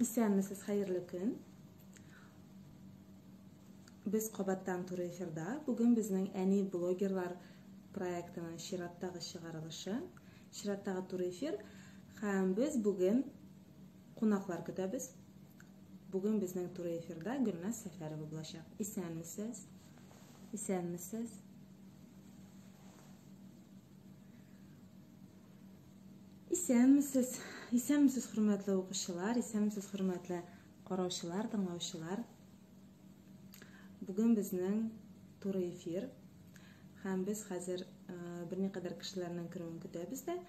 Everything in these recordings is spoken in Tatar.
İsyanmisiz hayırlı gün. Biz Qobatdan Tur efirda. Bugün bizning Eni Blogerlar proyektinin Şiratdagi çıgarılışı. Şiratdagi Tur efir. Hem biz bugün qonaqlar kütəbiz. Bugün bizning Tur efirda Gülnaz Səfərova bulacaq. İsyanmisiz? İsyanmisiz? İsyanmisiz? İsyanmisiz hürmetli oquşular, İsyanmisiz hürmetli qarawşılar, dinlawşılar. Bugün bizning Tur efir. Hem biz hazır bir ne kadar kişilerden kiruvini kütəbiz de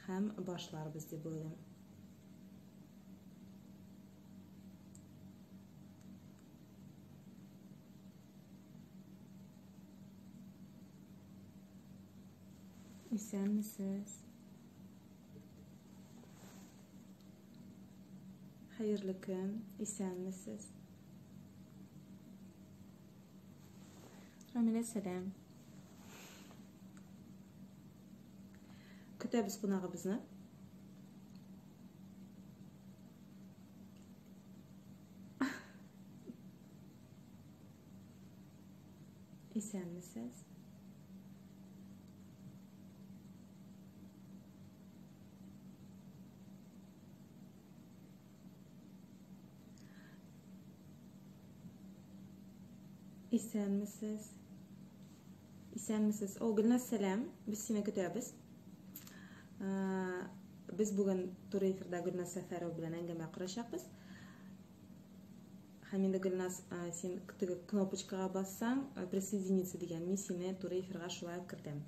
hem başlarız deb o'ylayman. İsyanmisiz? Hayırlı gün, İsyanmisiz? Ramile selam. Kütəbiz qonağımızı. İsyanmisiz? İsyanmisiz? İsyanmisiz? O Gülnaz selam. Biz seni kütəbiz. Biz bugün Tur efirda Gülnaz Səfərova bilan әңгәмә quracaqbiz. Hamında Gülnaz sen knopочкаға бассаң, присоединиться degan, men seni Tur efirga shulay kirdim.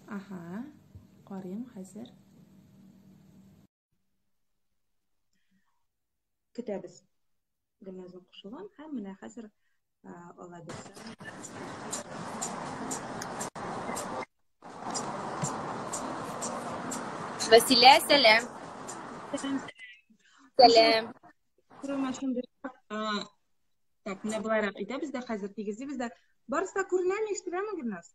Aha, qarayım hazır. Kütəbiz. Gülnazın qoşulğan, ham mana hazır ola bilsəm. Vasile selam. Selam. Kurma şimdi tak ne bularak ide bizde hazır tegizi bizde barısta kurnan iştirəmi Gülnaz?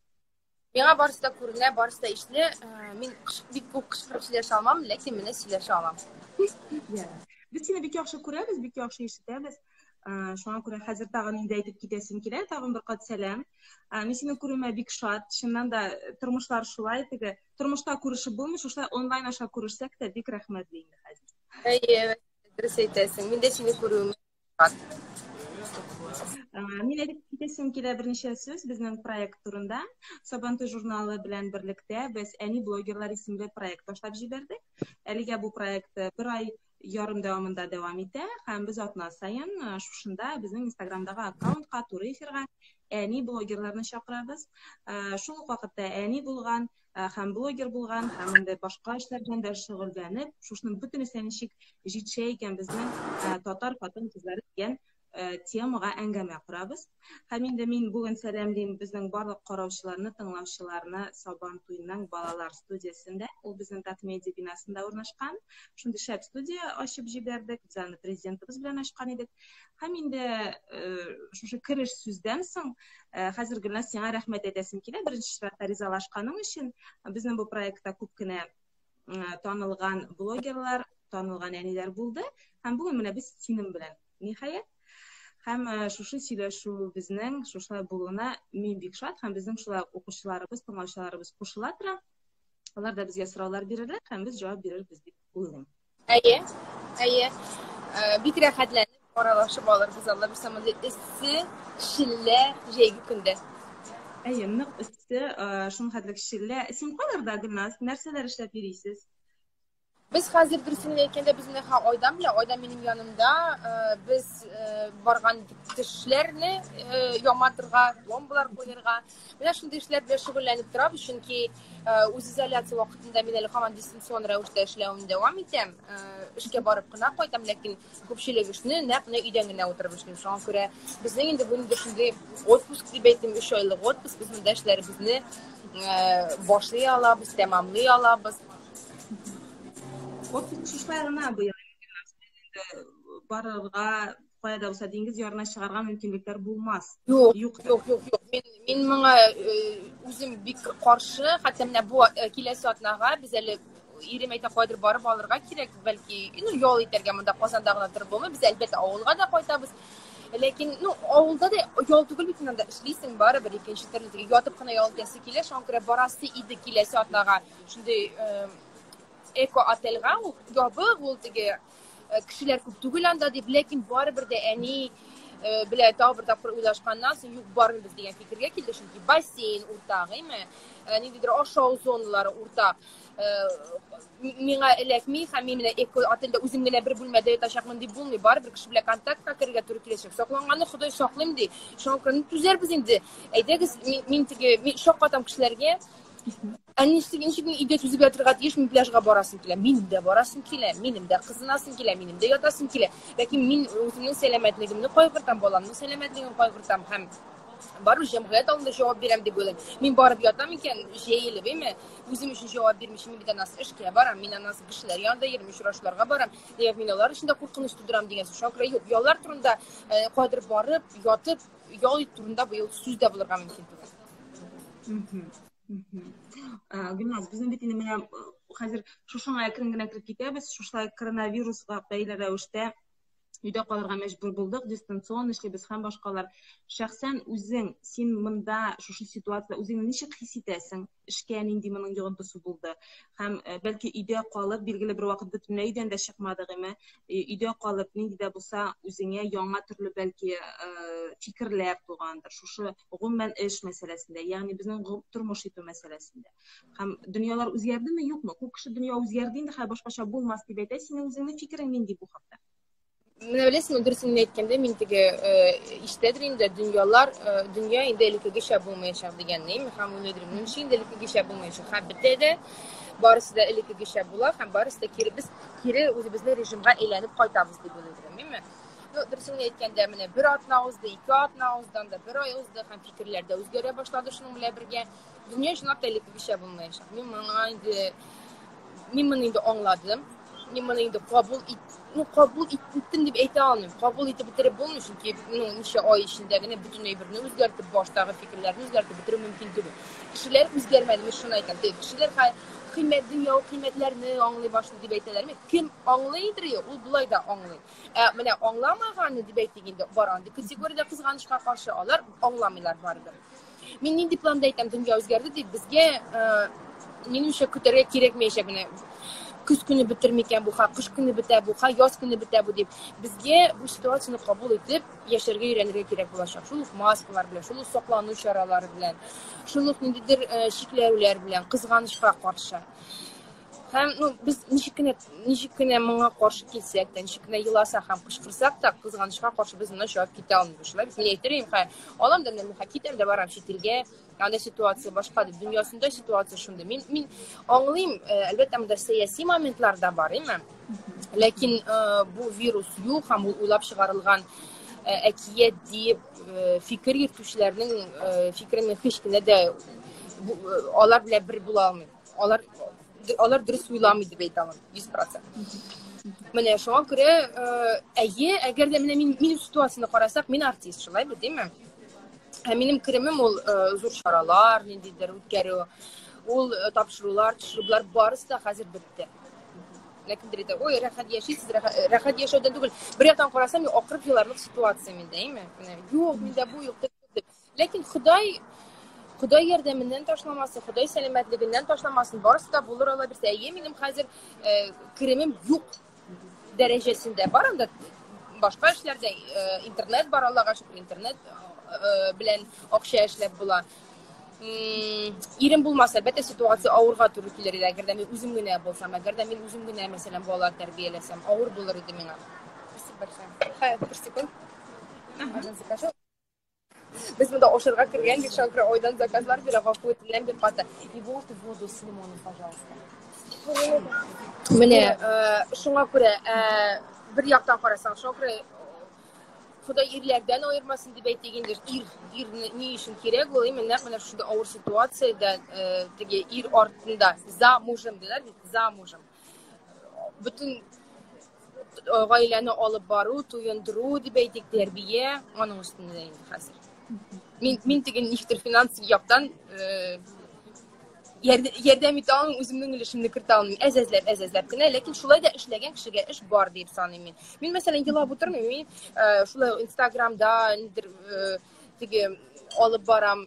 Bana barısta kurne, barısta işli. Min bir bu kışkırıp sileş almam, lakin mine sileş almam. Biz seni bir yaxşı kurarız, bir yaxşı işitəmiz. Şu an kurə hazır tağın indi aytıb ketəsim kiler, tağın bir qat selam. Men seni kuruma bik şat, şundan da turmuşlar şulay tege. Turmuşda kuruşu bulmuş, şulay onlayn aşa kuruşsak da bik rahmet deyim hazır. Evet, dürüst aytasan. Min de seni kurum. Men aytib ketəsim kiler bir neçə söz bizning proyekt turunda. Sabantu jurnalı bilan birlikdə biz Eni Blogerlar isimli proyekt boshlab jiberdik. Әлегә bu proyekt bir ay yarım davomida davom etdi. Ham biz atna sayin shunda bizning Instagramdagi akkauntga Tur efirga Eni blogerlarni chaqiramiz. Shu vaqtda Eni bo'lgan, ham bloger bo'lgan, ham endi boshqa ishlar bilan da shug'ullanib, shuni butun senishik jitcha ekan bizning Tatar xotin qizlari degan temaga әңгәмә quramiz. Ham endi men bugun salamlayman bizning barliq qarawchilarni, tinglovchilarni Saban Tuyning balalar studiyasida. U bizning Tatmedia binosida o'rnashgan. Shunda shab studiya ochib jiberdik. Bizning prezidentimiz bilan ochgan edik. Ham endi shu kirish so'zdan so'ng hozir Gülnaz senga rahmat aytasim kelar. Birinchi sifatda rizalashganing uchun bizning bu proyektda ko'pgina tanilgan blogerlar, tanilgan anilar bo'ldi. Ham bugun mana biz senim bilan nihoyat hem şuşu söyleşu bizning şuşlar buluna men bik şat hem bizning şular o'quvchilarimiz, tomoshalarimiz qo'shiladir. Ular da bizga so'rovlar beradilar, hem biz javob beramiz deb o'ylayman. Aye. Bikra xatlanib qoralashib oluruz Allah bir samazet issi shilla jeygi kunda. Aye, niq issi shun xatlik shilla. Isim qolarda Gülnaz, narsalar ishlab berisiz? Biz hazır birisini ekende bizimle oydan benim yanımda biz bargan dikişlerini yamatırga, bombalar koyarga. Bana şunda işler bilen şugullanıp durab, çünkü uz izolyatsiya vaqtında men hali hamon distansion ravishda ishlashimni davom etam. Ishga borib qina qo'ydim, lekin ko'pchilik ishni naq uydan o'tirib ishlaymiz. Shunga ko'ra bizning endi bunda shunday отпуск deb aytdim, 3 oylik отпуск biz bunda ishlarimizni boshlay olamiz, tamomlay olamiz. Ofis işlerine bu barırga qoyada olsa dengiz yarına çıkargan mümkünlükler bulmaz. Yok. Men bana özüm bir qarşı, hatta bu kelesi atnaga biz hali ирем әйтә кайдыр барып алырга кирәк, бәлки, ял итәргә монда Казанда гына торып булмый, без әлбәттә авылга да кайтабыз. Ләкин, авылда да ял түгел бит, монда эшлисең барыбер икенче төрле ятып кына ял итәсе килә, шуңа күрә барасы иде киләсе атнага. Шундый эко-отельгә ябык, ул теге кешеләр күп түгел анда дип, ләкин барыбер дә әни белә тагы бер тапкыр уйлашканнан соң юк барыбыз дигән фикергә килде, чөнки бассейн уртак, ниндидер ашау зоналары уртак. Миңа эләкми һәм мин менә эко-отельдә үзем генә бер бүлмәдә ятачакмын дип булмый, барыбер кеше белән контактка керергә туры киләчәк. Сакланганны Ходай саклыйм ди. Шуңа күрә түзәрбез инде. Әйдәгез, мин шаккатам кешеләргә ничек өйдә түзеп ятырга тиеш, мин пляжга барасым килә, минем дә барасым килә, минем дә кызынасым килә, минем дә ятасым килә. Ләкин мин үземнең сәламәтлегемне кайгыртам, баламның сәламәтлеген кайгыртам һәм бару җәмгыять алдында җавап бирәм дип уйлыйм. Мин барып ятам икән, җәелеп, үзем өчен җавап бирмичем, мин бит анасы эшкә барам, мин анасы кешеләр янында йөрим, очрашуларга барам. Дигән мин алар өчен дә куркыныч тудырам дигән шакра юк. Яллар турында кайдыр барып, ятып, ял итү турында быел сүз дә булырга мөмкин түгел. Гөлназ, безнең бит инде менә хәзер шушыңа әкрен генә кирип китәбез, шушылай коронавирусга бәйле рәвештә өйдә калырга мәҗбүр булдык, дистанцион эшлибез һәм башкалар. Шәхсән үзең, син монда шушы ситуациядә үзеңне ничек хис итәсең? Эшкә нинди моның йогынтысы булды? Һәм бәлки өйдә калып, билгеле бер вакыт бөтенләй өйдән дә чыкмадык, өйдә калып нинди дә булса үзеңә яңа төрле бәлки фикерләр тугандыр. Шушы гомумән эш мәсьәләсендә, ягъни безнең тормыш итү мәсьәләсендә. Һәм дөньялар үзгәрдеме, юкмы? Күп кеше дөнья үзгәрде инде, һәм башкача булмас дип әйтә. Синең үзеңнең фикерең нинди бу хакта? Менә беләсеңме, дөресен әйткәндә, мин теге иштәдер инде дөнья инде элеккегечә булмаячак дигәнне, һәм уйлыйдыр, мин инде элеккегечә булмаячак. Һәм бетә дә, барысы да элеккегечә була, һәм барысы да кире үзебезнең режимга әйләнеп кайтабыз дип уйлыйдыр. Дөресен әйткәндә, менә бер атна узды, ике атна узды, бер ай узды, һәм фикерләр дә үзгәрә башлады шуның белән бергә. Дөнья җыйнап та элеккегечә булмаячак. Мин моны инде аңладым. Мин моны инде кабул иттем дип әйтә алмыйм. Кабул итеп бетереп булмый, чөнки ничә ай эчендә генә бөтенләй берне үзгәртеп, баштагы фикерләрне үзгәртеп бетерү мөмкин түгел. Кешеләр үзгәрмәде, мин шуны әйтәм. Кешеләр дөнья кыйммәтләрне аңлый башлый дип әйтәләрме? Кем аңлыйдыр, ул булай да аңлый. Менә аңламаганы дип әйтик инде бар андый категориядә кызганычка каршы алар аңламыйлар барыбер. Мин нинди планда әйтәм, дөнья үзгәрде дип безгә минемчә көтәргә кирәкмәячәк менә. Көз көне бетермикән бу, кыш көне бетә бу, яз көне бетә бу дип, безгә бу ситуацияны кабул итеп, яшәргә өйрәнергә кирәк булачак. Шул маскалар белән, шул саклану чаралары белән, шул ниндидер шикләүләр белән, кызганычка каршы. Һәм без ничек кенә моңа каршы килсәк тә, ничек кенә еласак һәм кычкырсак та, кызганычка каршы без моны чыгып китә алмыйбыз. Шулай мин әйтерим, алам да менә китәм дә барам чит-илгә. Анда ситуация башка, дөньясында ситуация шунда. Мин аңлыйм, әлбәттә монда сәяси моментлар да бар, ләкин бу вирус юк һәм ул уйлап чыгарылган әкият дип фикер йөртүчеләрнең фикерен һич кенә дә алар белән бер була алмый. Алар дөрес уйламый дип әйтә алам, 100%. Менә шуңа күрә, әгәр дә менә минем ситуацияны карасак, мин артист, шулай бит, диме? Минем керемем ул зур чаралар, ниндидер үткәрү, ул тапшырулар, төшерүләр барысы да хәзер бетте. Ләкин дирәтә, ой, рәхәт яшисез, рәхәт яшәүдән түгел. Бер яктан карасам, акырып еларлык ситуация миндә, юк, миндә бу юк дип. Ләкин Ходай ярдәменнән ташламасын, Ходай сәламәтлегеннән ташламасын, барысы да булыр ала бирсә. Минем хәзер керемем юк дәрәҗәсендә бар анда. Башка эшләрдә интернет бар, Аллага шөкер, интернет белән акча эшләп була. Ирем булмаса, әлбәттә ситуация авырга туры килер иде. Әгәр дә мин үзем генә булсам, әгәр дә мин үзем генә мәсәлән балалар тәрбияләсәм, авыр булыр иде миңа. Бер секунд. Без монда ашырга кергән бик шакыр айдан заказлар бирә, гафу итеңләр бик каты. И вот воду с лимоном, пожалуйста. Менә шуңа күрә бер яктан карасаң, шуңа күрә Ходай ирләрдән аермасын дип әйтик инде. Ир ни өчен кирәк ул? Менә шунда авыр ситуациядә теге ир артында замужем диләр, замужем. Бөтен гаиләне алып бару, туендыру дип әйтик, тәрбия, аның өстендә инде хәзер. Мин теге ничектер финанс яктан Yardım ite almayayım, özümün ülüşümünü kırt almayayım. Əzəzləb gene. Lakin şulay da işlegen kişiye iş var deyip sanayım. Min mesela yıla buturmayım. Min şulay Instagram'da nedir tigi alıp baram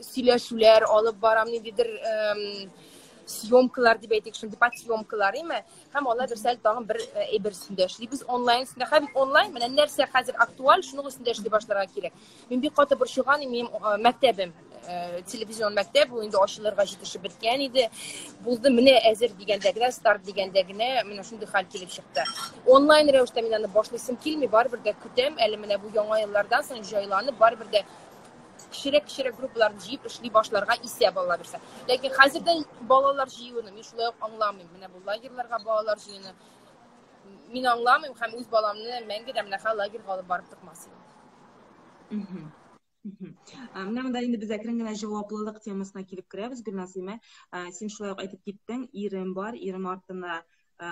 söyleşüler, alıp baram nedir syomkalar deb aytayıq, şimdi pat syomkalar imi? Hem onlar bir sel tağın bir ebirsində işli. Biz onlayn üstündə, hem onlayn, mənə нәрсә hazır aktual, şunun üstündə işli başlara kerak. Min bir qata bir şuğan, benim məktəbim, televizyon məktəb, bu indi aşılarga жетişib bitken idi. Buldu mine əzir digəndəginə, start digəndəginə, mənə şunday hal kelib çıxdı. Onlayn rəvişdə mənə başlasım kilmi, var bir də kütəm, əli mənə bu yeni aylardan sonra jaylanıb, var bir də kişirek gruplarını jiyip işli başlarga isya balalar birse. Lakin hazırdan balalar jiyonu, men şulay anlamayım. Mene bu lagerlarga balalar jiyonu. Men anlamayım, hem öz balamını men gedem naxa lager galıp barıp tıkmasın. Mına indi biz ekrengene cavaplılık temasına kelip kiremiz Gülnasime. Sen şulay aytıp gittin, irim var, irim artında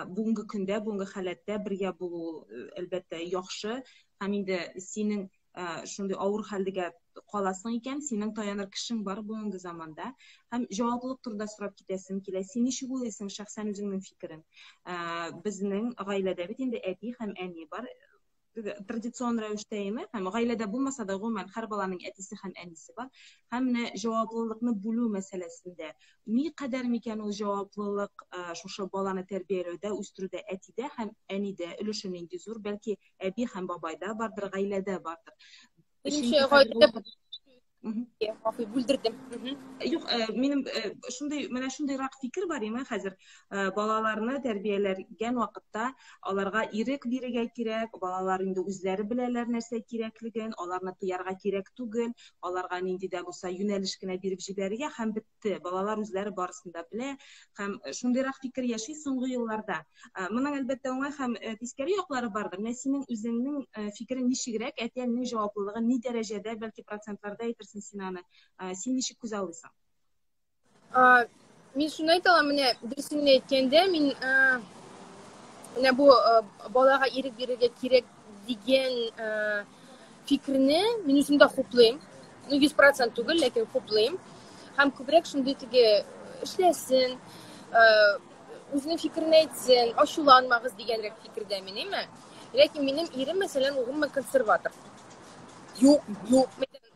bugungi kunda, bugungi halatda birga bulu elbette yaxşı. Hem indi senin şunday ağır haldiga qolasың ekan, sening tayanır kishing bor bugungi zamonda. Ham javoblılık turida so'rab ketasim keladi. Sen nechta o'ylaysan shaxsan o'zingning fikring? Bizning oilada bit endi ati ham ani bor. Traditsion ravishda ham oilada bo'lmasa-da umuman har bolaning atisi ham anisi bor. Hamni javoblılıkni bo'luv masalasida ne qadar mekan o javoblılık shu bolani tarbiyalashda, o'stiruvda atida ham anida ulushning zo'r, balki abi ham boboyda bordir, oilada bordir. Afi bildirdim. Yo'q, menim mana shundayroq fikr bor emi hozir. Bolalarni tarbiyalangan vaqtda ularga irik biriga kerak, bolalar endi o'zlari bilalar narsa kerakligini, ularni tiyarga kerak tugul, ularga nendida bo'lsa yo'nalishgina berib jibariga ham bitdi. Bolalar o'zlari borisida bilar, ham shundayroq fikr yashay so'nggi yillarda. Mening albatta o'ngay ham teskari yo'qlari bordir. Men sening o'zingning fikring nishigrek, aytganning javobliligi ne darajada, balki protsentlarda aytirsin sen ani. Sen nishib ko'z olasan? Men shuni aytaman, mana birisini aytganda, men mana bu bolaga irik biriga kerak degan fikrni men o'zimda xo'playim. 100% tugul, lekin xo'playim. Ham ko'proq shunday ishlasin, o'zining fikrini aytsin, ashulanmag'iz deganroq fikrda menimi. Lekin menim erim masalan o'g'lim konservator. Yo'q.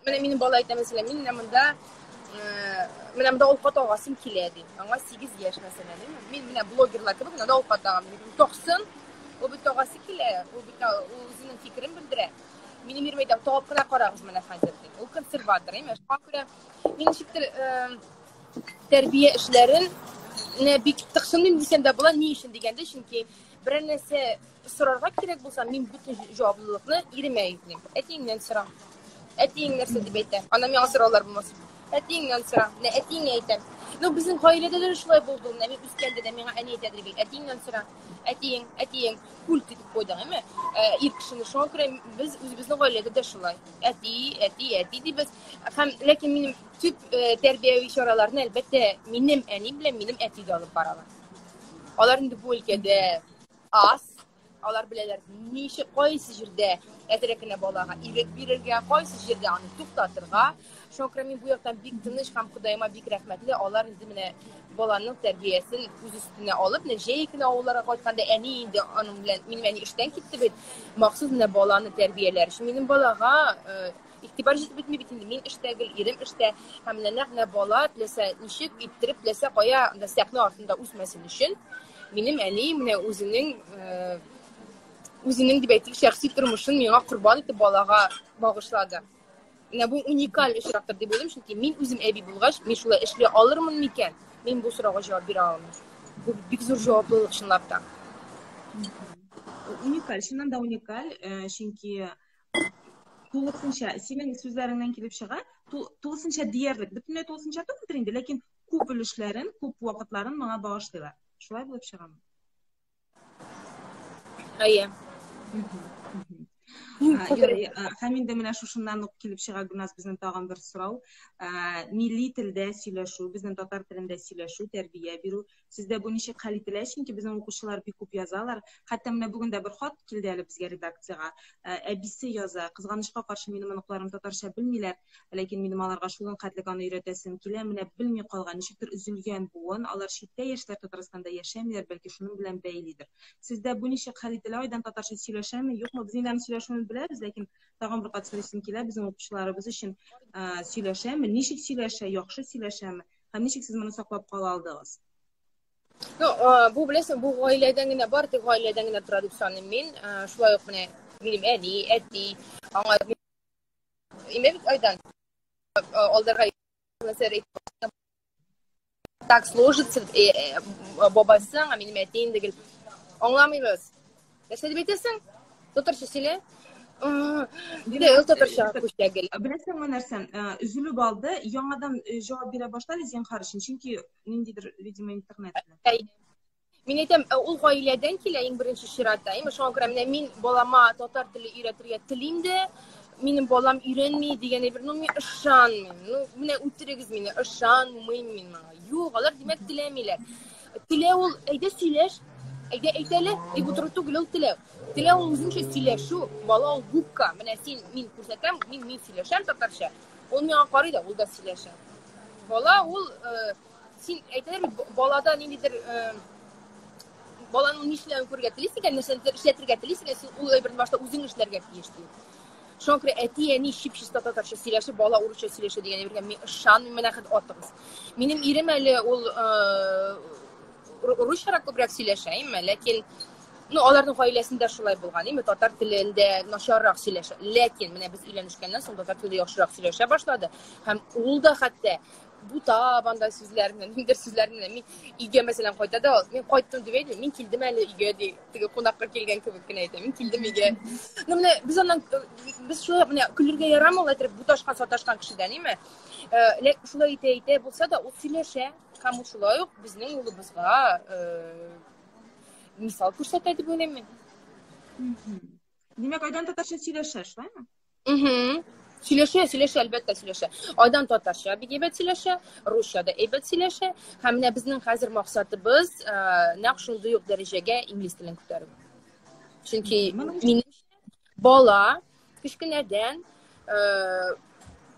Mana mening bola aytadi masalan, men bunda ovqat olgasim keladi. Anga 8 yosh masalan, men mana blogerlar kabi bunda ovqat olgam. To'qsin, u bitta olgasi keladi, u bitta o'zining fikrini bildiradi. Mening erim aytadi, "Topqina qarag'iz mana hozirda." U konservator emas. Shunga men shiktir tarbiya ishlarini bekitib tiqishim desam-da bo'lar, ne ishim deganda, chunki bir narsa so'rarga kerak bo'lsa, men butun javobgarlikni erimga yuklayman. Aytingdan so'rang. Ayting narsa deb aytdim. Ana men so'rovlar bo'lmasa. Aytingdan so'rang. Ne aytingni aytam. No bizning oilada da shulay bo'ldi. Men o'sganda da menga ani aytadi deb aytingdan so'rang. Ayting. Pul deb qo'ydingmi? Irkishini shunga ko'ra biz o'zimizning oilada da shulay. Ayting deb biz ham lekin mening tüp tarbiyaviy choralarni albatta mening ani bilan mening atiga olib boraman. Ular endi bu ülkede az, ular bilalar nishi qaysi yerda adrakini bolaga irik berilgan, qaysi yerda uni to'xtatirga. Shunga men bu yoqdan bek tinish ham Xudoyima bek rahmatli. Ular endi mana bolaning tarbiyasini o'z ustiga olib, nejekini ovullarga qaytganda ani endi onun bilan men ishdan ketdi deb maxsus mana bolani tarbiyalash. Mening bolaga İktibar jitib bitmey bitindi. Men ishdagil, erim ishda, hamlanaqna bola tilasa nishib ittirib tilasa qo'ya unda saqni ortida o'smasin uchun mening ani mana o'zining deb aytdik shaxsiy turmushini menga qurbon etib bolaga bag'ishladi. Mana bu unikal ishroqdir deb o'ylayman, chunki men o'zim abi bo'lg'ach, men shulay ishlay olirmanmi ekan? Men bu savolga javob bera olmayman. Bu bek zo'r javoblik shunlardan. Unikal, shundan da unikal, chunki to'liqsincha sening so'zlaringdan kelib chiqa, to'liqsincha deyarli, butunlay to'liqsincha to'g'ridir endi, lekin ko'p bilishlaring, ko'p vaqtlaring menga bag'ishlaylar. Shulay bo'lib chiqaman. Ayya. Һәм инде менә шушыннан ук килеп чыга Гүлназ безнең тагын бер сорау. Милли телдә сөйләшү, безнең татар телендә сөйләшү, тәрбия бирү. Сездә бу ничек хәл ителә? Чөнки безнең укучылар бик күп язалар. Хәтта менә бүген дә бер хат килде әле безгә редакциягә. Әбисе яза. Кызганычка каршы минем оныкларым татарча белмиләр, ләкин минем аларга шулын хәтлек аны өйрәтәсем килә. Менә белми калган, ничектер өзелгән буын. Алар читтә яшьләр Татарстанда яшәмиләр, бәлки шуның белән бәйлидер. Сездә бу ничек хәл ителә? Айдан татарча сөйләшәме, юкмы? Без инде сөйләшүне беләбез, ләкин тагын бер кат сөйләсем килә. Безнең укучыларыбыз өчен сөйләшәме, ничек сөйләшә, яхшы сөйләшәме? Һәм ничек сез моны саклап кала алдыгыз? Bu bilirsin, bu гаиләдән генә бар, тик гаиләдән генә тора дип саныйм мин. Шулай ук менә минем әни, әти, аңа имә бит айдан алдарга так сложится, бабасы, аңа минем әти инде гел аңламыйбыз. Нәрсә дип әйтәсең? Татарча сөйлә. Ул татарча күчтәгел. Беләсеңме нәрсән? Üzülүп алды, яңадан җавап бирә башлады зинһар өчен, чөнки ниндидер, видимо, интернет белән. Мин әйтәм, ул гаиләдән килә иң беренче чиратта. Шуңа күрә менә мин балама татар теле өйрәтергә телим дә, минем балам өйрәнми дигән әйбер, мин ышанмыйм. Менә үтерегез мине, ышанмыйм мин моңа. Юк, алар димәк теләмиләр. Телә ул, әйдә сөйләш, әйдә әйтәле, дип утыру түгел ул телә. Телә ул үзенчә сөйләшү, бала ул губка. Менә мин күрсәтәм, мин сөйләшәм татарча. Ул миңа карый да, ул да сөйләшә. Бала ул син әйтәләр балада ниндидер баланың нишләвен күрергә телисең икән, нәрсәләр эшләтергә телисең икән, ул әйберне башта үзең эшләргә тиеш ди. Шуңа күрә әти, әни чип-чиста татарча сөйләшә, бала урысча сөйләшә дигән әйбергә мин ышанмыйм, менә хәт атыгыз. Минем ирем әле ул урысчарак күбрәк сөйләшә, ләкин аларның гаиләсендә шулай булган, татар телендә начаррак сөйләшә. Ләкин менә без өйләнешкәннән соң татар телендә яхшырак сөйләшә башлады. Һәм ул да хәтта бута банда сүзләреннән, ниндер сүзләреннән мин өйгә мәсәлән кайта да, мин кайттым дип әйтмим, мин килдем әле өйгә ди, теге кунакка килгән кебек кенә әйтәм, мин килдем өйгә. Менә без аннан без шулай менә көлергә ярамый, әйтер буташкан саташкан кешедән, ләкин шулай әйтә булса да ул сөйләшә. Һәм ул шулай ук безнең улыбызга мисал күрсәтә дип уйлыйм мин. Димәк, айдан татарча сөйләшә, шулаймы? Сөйләшә, әлбәттә сөйләшә. Айдан татарча бик әйбәт сөйләшә, русча да әйбәт сөйләшә. Һәм менә безнең хәзер максатыбыз нәкъ шундый ук дәрәҗәгә инглиз телен күтәрү. Чөнки минемчә бала кичкенәдән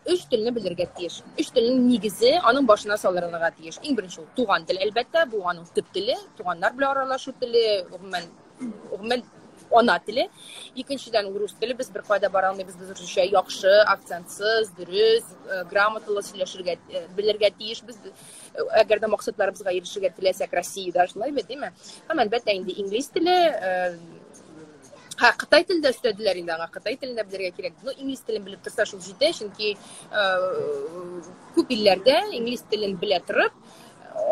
3 телне белергә тиеш. 3 телнең нигезе аның башына салырга тиеш. Иң беренче ул туган тел, әлбәттә, бу аның төп теле, туганнар белән аралашу теле, гомумән ана теле. Икенчедән рус теле, без бер кайда бара алмыйбыз, без русча яхшы, акцентсыз, дөрес, грамоталы сөйләшергә белергә тиеш. Без әгәр дә максатларыбызга ирешергә теләсәк, Россиядә шулай бит, диме? Һәм әлбәттә инде инглиз теле, Кытай телендә өстәделәр инде аңа, Кытай телендә белергә кирәк. Инглиз телен белеп торса шул җитә, чөнки күп илләрдә инглиз телен белә торып,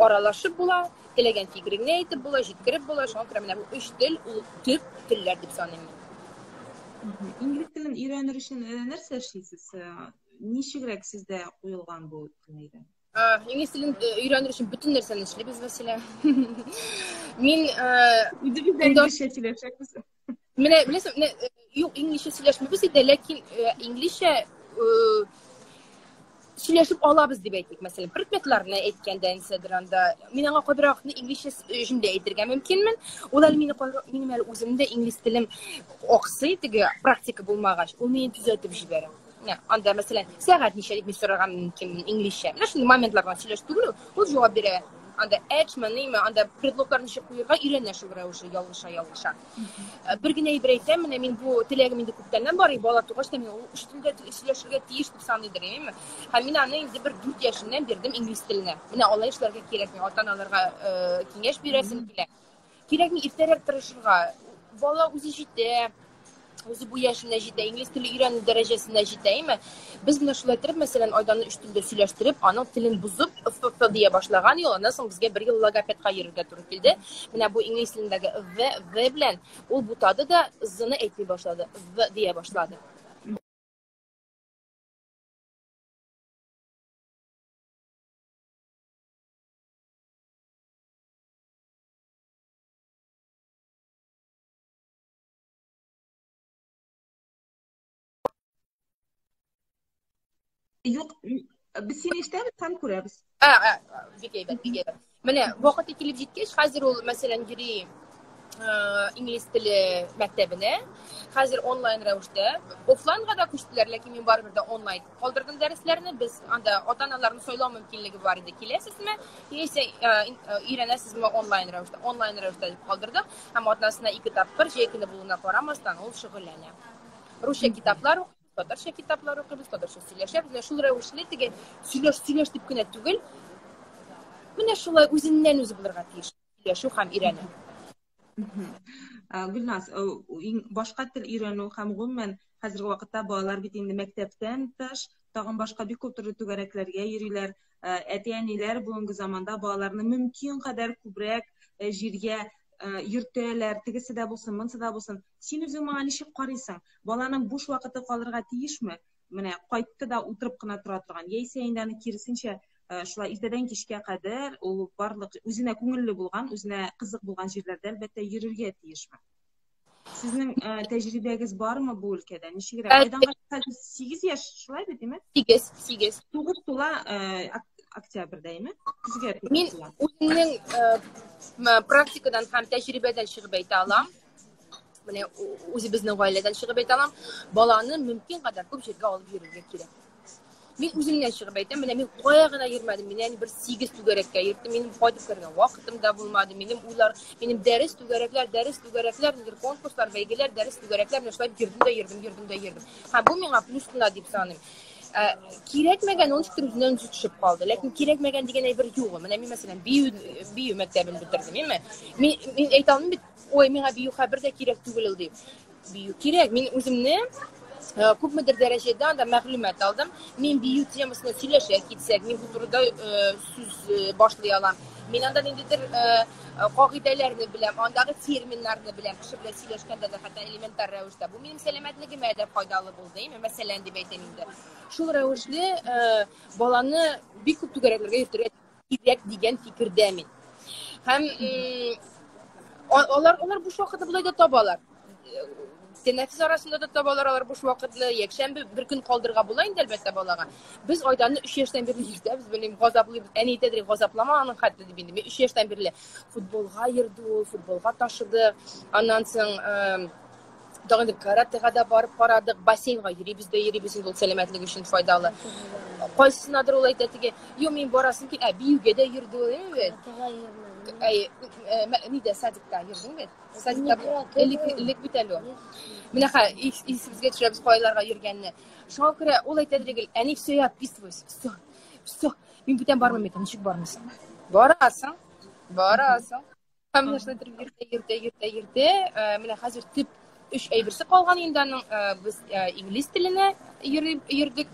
аралашып була, теләгән фикереңне әйтеп була, җиткереп була. Шуңа күрә менә бу 3 тел ул төп телләр дип саныйм мин. Инглиз телен өйрәнер өчен нәрсә эшлисез? Ничегрәк сездә куелган бу телне? Инглиз телен өйрәнер өчен бөтен нәрсәне эшлибез, Василия. Мин инглизчә сөйләшәкбез. Менә беләсең, юк, инглизчә сөйләшмибез иде, ләкин инглизчә сөйләшеп алабыз дип әйтик. Мәсәлән, предметларны әйткәндә, нисәдер анда, мин аңа кайбракны инглизчә җөмлә әйтергә мөмкинмен. Ул әле минем әле үземдә инглиз телем аксый, теге практика булмагач, ул мине төзәтеп җибәрә. Анда, мәсәлән, сәгать ничә дип сорарга мөмкин инглизчә. Менә шундый моментларга сөйләш түгел, ул җавап бирә. Анда анда предлоглар ничек куярга өйрәнә шул рәвешле, ялгыша. Бер генә әйбер әйтәм, менә мин бу теләгем инде күптәннән бар, бала тугач та мин ул үз телендә сөйләшергә тиеш дип саныйдыр, Һәм мин аны инде бер 4 яшеннән бирдем инглиз теленә. Менә алай эшләргә кирәкми, ата-аналарга киңәш бирәсем килә. Кирәкми иртәрәк тырышырга. Бала үзе җитә, үзе бу яшенә җитә, инглиз теле өйрәнү дәрәҗәсенә җитә, Без менә шулай торып, мәсәлән, айданны 3 телдә сөйләштереп, аның телен бузып, ф дия башлаган ел, аннан соң безгә 1 ел логопедка йөрергә туры килде. Менә бу инглиз телендәге в белән ул бутады да з-ны әйтми башлады, в дия башлады. Yo'q, biz seni eshitamiz, ham ko'ramiz. Bek. Mana vaqti kelib jetkach, hozir ul masalan giri ingliz tili maktabini hozir onlayn ravishda offlaynga da ko'chdilar, lekin men baribir da onlayn qoldirdim darslarni. Biz anda ota-onalarni so'ylov mumkinligi bor edi. Kelasizmi? Yo'qsa o'rganasizmi onlayn ravishda deb qoldirdim. Ham otasına 2 tapqir jekini buluna qaramasdan ol shug'ullanadi. Ruscha kitoblar Татарча kitoblar o'qiymiz, Татарча сөйләшәбез. Шул рәвешле теге сөйләш дип кенә түгел. Менә шулай үзеннән үзе булырга тиеш. Сөйләшү һәм өйрәнү. Gülnaz, boshqa til öğrenүү ham g'umuman hozirgi vaqtda bolalar bit endi maktabdan tish, tag'in boshqa bir ko'p turli to'garaklarga yuriylar. Ota-onalar bugungi zamonda bolalarni mumkin qadar ko'proq yerga yurtlar, tegisida bo'lsin, bunisida bo'lsin. Sen o'zing mana ish qaraysan. Bolaning bo'sh vaqti qoldirga tiyishmi? Mana qaytda o'tirib qina tura turgan. Yeysa endani kirisincha shular ertadan kechga qadar u barliq o'zina ko'ngilli bo'lgan, o'zina qiziq bo'lgan yerlarda albatta yurishga tiyishmi? Sizning tajribangiz bormi bu o'lkada? Nechira? Aydan 8 yosh shular dedimi? 8. 9 to'la oktябр'daymi? Sizga Men o'zimning praktikadan ham tajribadan chiqib ayta olaman. Mana o'zi bizning oiladan chiqib ayta olaman. Bolani mumkin qadar ko'p yerga olib yurishga kerak. Men o'zimdan chiqib aytaman, mana men qo'yag'ina yurmadim. Men yana bir 8 to'garakka yurdim. Mening foyda ko'rgan vaqtim da bo'lmadi. Mening dars to'garaklar, nedir konkurslar, belgilar, dars to'garaklar nashlar yurdim. Ha bu menga plus qiladi deb sanayman. Kerakmagan o'zimdan tushib qoldi. Lekin kerakmagan degan bir yo'q. Mana men masalan biyu maktabini bitirdim, men aytaman, "Oy, menga biyu xabarda kerak tugul" deb. Biyu kerak. Men o'zimni ko'pmidir darajada anda ma'lumot oldim. Men biyu temasini сөйләшә ketsak, men bu turda so'z boshlay olaman. Men andan endidir qoidalarni bilam, andagi terminlarni bilam, kishi bilan сөйләшкәндә дә hatto elementar ravishda. Bu mening salomatligimga da foydali bo'ldi, masalan deb aytayinda. Shul ravishli bolani bek ko'p to'garaklarga yurtirib kerak degan fikrdaman. Ham ular bu vaqtda bulayda tobalar. Teneffüs arasında da tabalar bu vaqtda yakshanba bir kun qoldirga bo'laydi albatta bolaga. Biz oydanni 3 yoshdan beri yuribmiz. Benim g'azablaymiz. Anitadir g'azablamaning hatto deb endi. Men 3 yoshdan beri futbolga yurdi, futbolga tashidi. Ondan so'ng dag'in karatega da borib qaradik, basseynga yuribmiz, endi salomatlik uchun foydali. Qaysinadir ol aytadiki, "Yo, men borasim ki, biyuga da yurdi" deymi? Nida sadikda yurdingmi? Sadikda ilik bitalo. Bunaqa esimizga tushiramiz qoyalarga yurganni. Shunga ko'ra ol aytadiki, "Ani все я отписываюсь, все. Men bu yerdan bormayman, nechuk bormaysan?" Borasan. Hamma ishlar yurdi. Mana hozir tip 3 ay birsi qolgan endi biz ingliz tilini yurdik.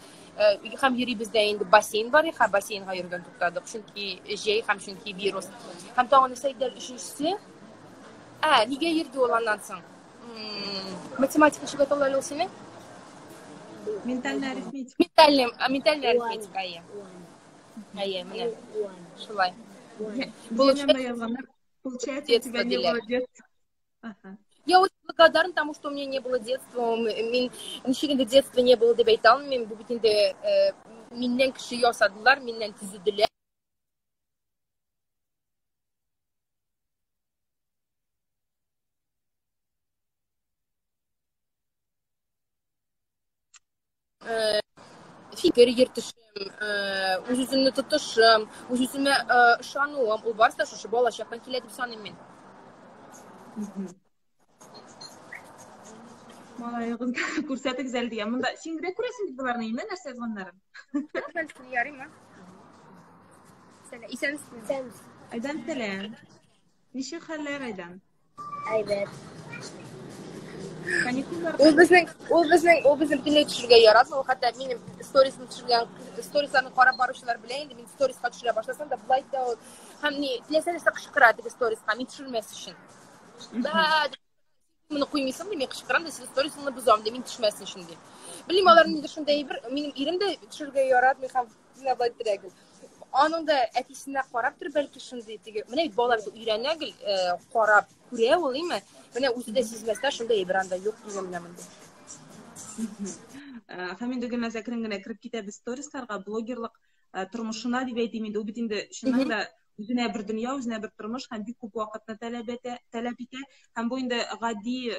Ham yuribizda endi basseyn bor, basseynga yurgan to'xtadik. Chunki ham chunki virus. Ham tog'ini saytlar 3-inchisi. Nega yurdi olandan so'ng? Matematika shiga to'lay olsini? Mentalniy arifmetika. Mentalniy arifmetika. Ayya, mana. Shulay. Получается, у тебя не было детства. Я очень благодарна тому, что у меня не было детства. Ничего детства не было, деп айта алмаймын. Бұл бітінде менен кіші ясадылар, менен түзіділер. Fikir yırtışım, o'zimni tutishim, o'zimga ishonuvim, u borsa shu bolashaqdan keladi deb sanayman. Malay kız ko'rsatib güzel degan. Bunda singire ko'rasin bularni nima narsa yozganlarim. Ben seni yarayım ha. Sen isensin. Aydan selam. Nishi xalar aydan? Ayber. O bizning dinle tushirga yaratdi. O hatta mening storiesni tushirgan, storieslarni qarab boruvchilar bilan endi men storiesga tushira boshlasam da bulayda ham ne tilasa qishqiradi storiesga men tushirmas uchun. Buni qo'ymaysam men qishqiramda siz storiesni buzamda men tushmasin shunday. Bilmalarni shunday bir mening erimda tushirga yaratdi, men ham nima bo'ladi. Anında ətisində qarab bir bəlkə şunday deyir. Mənə balalar öyrənəgil qarab görə olayım. Mənə özü də sizməsdə şunda İbranda yox deyirəm mənə. Һәм инде генә әкрен генә кирип китәбез сторисларга, блогерлык тормышына дип әйтим инде. Ул бит инде шуннан да үзенә бер дөнья, үзенә бер тормыш һәм бик күп вакытны таләп итә. Һәм бу инде гади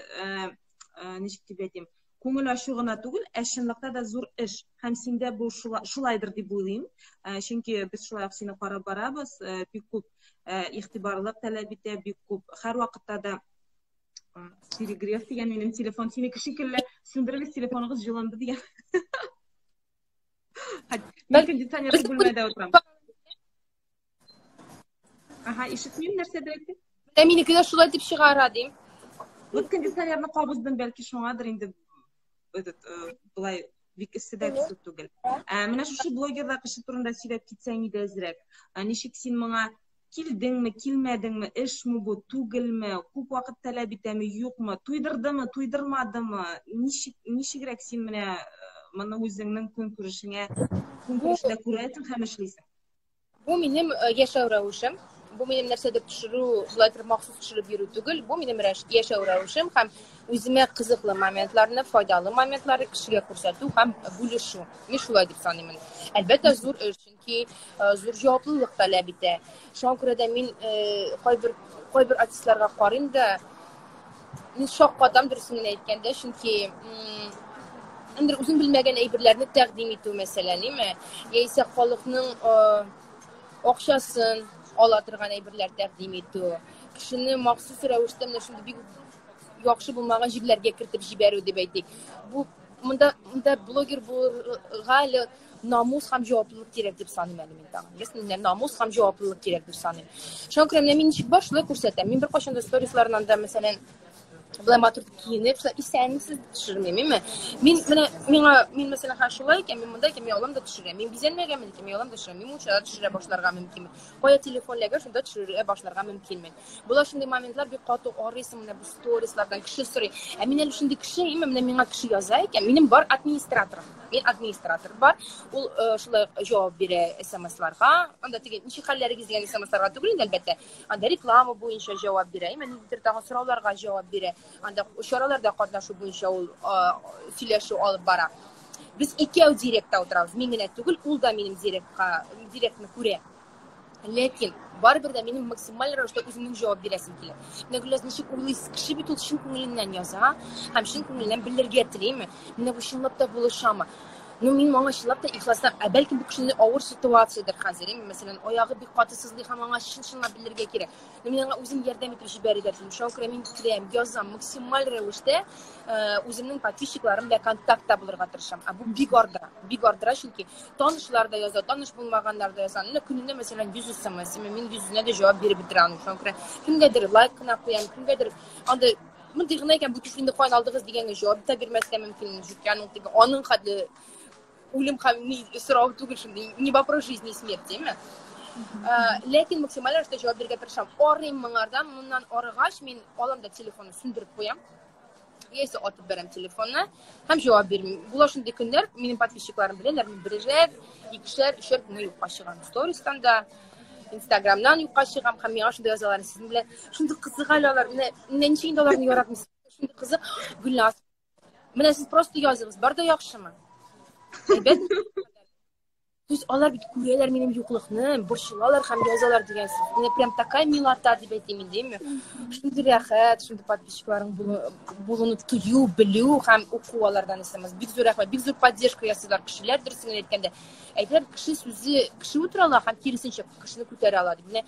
ничек дип әйтим, күңел ачу гына түгел, ә чынлыкта да зур эш. Һәм синдә бу шулайдыр дип уйлыйм. Чөнки без шулай ук сине карап барабыз, бик күп игътибарлык таләп итә, бик күп һәр вакытта да перегрев дигән минем телефон синеке шикелле сүндерегез, телефоныгыз җылынды дигән. Мин кондиционерлы бүлмәдә утырам. Ага, ишетмим нәрсәдер әйтте? Минеке дә шулай дип чыгара дим. Вот кондиционерны кабыздым, бәлки шуңадыр инде булай бик эсседә түгел. Менә шушы блогерлар кеше турында сөйләп китсәң иде әзрәк. Ничек син моңа килдеңме, килмәдеңме, эшме бу, түгелме, күп вакыт таләп итәме, юкмы, туйдырдымы, туйдырмадымы, ничегрәк син менә моны үзеңнең көнкүрешеңә күрәсең һәм эшлисең? Бу минем яшәү рәвешем. Бу минем нәрсәдә төшерү, булайтыр махсус төшереп йөрү түгел. Бу минем яшәү рәвешем һәм үземә кызыклы моментларны, файдалы моментларны кешегә күрсәтү һәм бүлешү. Мин шулай дип саныйм. Әлбәттә зур эш, чөнки зур җаваплылык таләп итә. Шуңа күрә дә мин кайбер артистларга карыйм да мин шаккатам дөресен әйткәндә, чөнки инде үзем белмәгән әйберләрне тәкъдим итү мәсьәләме, яисә халыкның акчасын ала торган әйберләр тәкъдим итү, кешене махсус рәвештә менә шундый бик яхшы булмаган җирләргә кертеп җибәрү дип әйтик. Бу монда блогер булырга намус һәм җаваплылык кирәк дип саныйм әле мин тагын. Ясәннәр намус һәм җаваплылык кирәк дип саныйм. Шуңа күрә менә мин ничек башлый күрсәтәм. Мин беркайчан да сторисларынан да мәсәлән булай матур киенеп, исәнмесез төшермим. Мин мәсәлән хашулай икән, мин монда икән, мин алам да төшерәм. Мин бизәнмәгәнмен икән, мин алам да төшерәм. Мин мунчада төшерә башларга мөмкинмен. Кая телефон ләгәр, шунда төшерә башларга мөмкинмен. Була шундый моментлар бик каты арыйсың менә бу сторислардан кеше сорый. Мин әле шундый кеше, менә миңа кеше яза икән, минем бар администратор. Мин администратор бар. Ул шулай җавап бирә SMS-ларга. Анда теге ничек хәлләрегез дигән SMS-ларга түгел инде әлбәттә. Анда реклама буенча җавап бирә. Нидер тагын сорауларга җавап бирә. Анда чараларда катнашу буенча ул сөйләшү алып бара. Без икәү директта утырабыз. Мин генә түгел, ул да минем директны күрә. Ләкин барыбер дә минем максималь рәвештә үземнең җавап бирәсем килә. Нәгъләс ничек уйлыйсыз, кеше бит ул чын күңеленнән яза, һәм чын күңеленнән белергә телиме? Менә бу чынлап та булышамы? Мин моңа чынлап та ихластан, бәлки бу кешенең авыр ситуациядыр хәзер. Мәсәлән, аягы бик каты сызлый һәм аңа чын-чынлап белергә кирәк. Мин аңа үзем ярдәм итеп җибәрергә телим. Шуңа күрә мин теләйм, язам максималь рәвештә үземнең подписчикларым белән контактта булырга тырышам. Бу бик ардыра, чөнки танышлар да яза, таныш булмаганнар да яза. Көненә мәсәлән 100 SMS, мин 100-нә дә җавап биреп бетерәм. Шуңа күрә кемгәдер лайк кына куям, кемгәдер анда мондый гына икән, бу түфлинде каян алдыгыз дигәнгә җавап та бирмәскә мөмкин. Чөнки аның хәтле үлем һәм сорау түгел шундый, не вопрос жизни и смерти, ләкин максималь рәвештә җавап бирергә тырышам. Арыйм моңардан, моннан арыгач мин алам да телефонны сүндереп куям. Яисә атып бәрәм телефонны һәм җавап бирмим. Була шундый көннәр, минем подписчикларым беләләр, мин берәр, икешәр, өчәр көнне юкка чыгам. Стористан да, Instagramнан юкка чыгам һәм миңа шундый язалар, сез белән шундый кызык алалар, менә ничек инде аларны яратмыйсыз. Шундый кызык, Гөлназ. Менә сез просто языгыз, бар да яхшымы? Түз алар бит күрәләр минем юклыкны, борчылалар һәм язалар дигән сүз. Менә прям такая милота дип әйтим инде. Шундый рәхәт, шундый подписчикларың булуны тую, белү һәм уку алардан исәмез. Бик зур рәхмәт, бик зур поддержка ясыйлар кешеләр дөресен әйткәндә. Әйтәләр, кеше сүзе, кеше утыра ала һәм киресенчә кешене күтәрә ала дип. Менә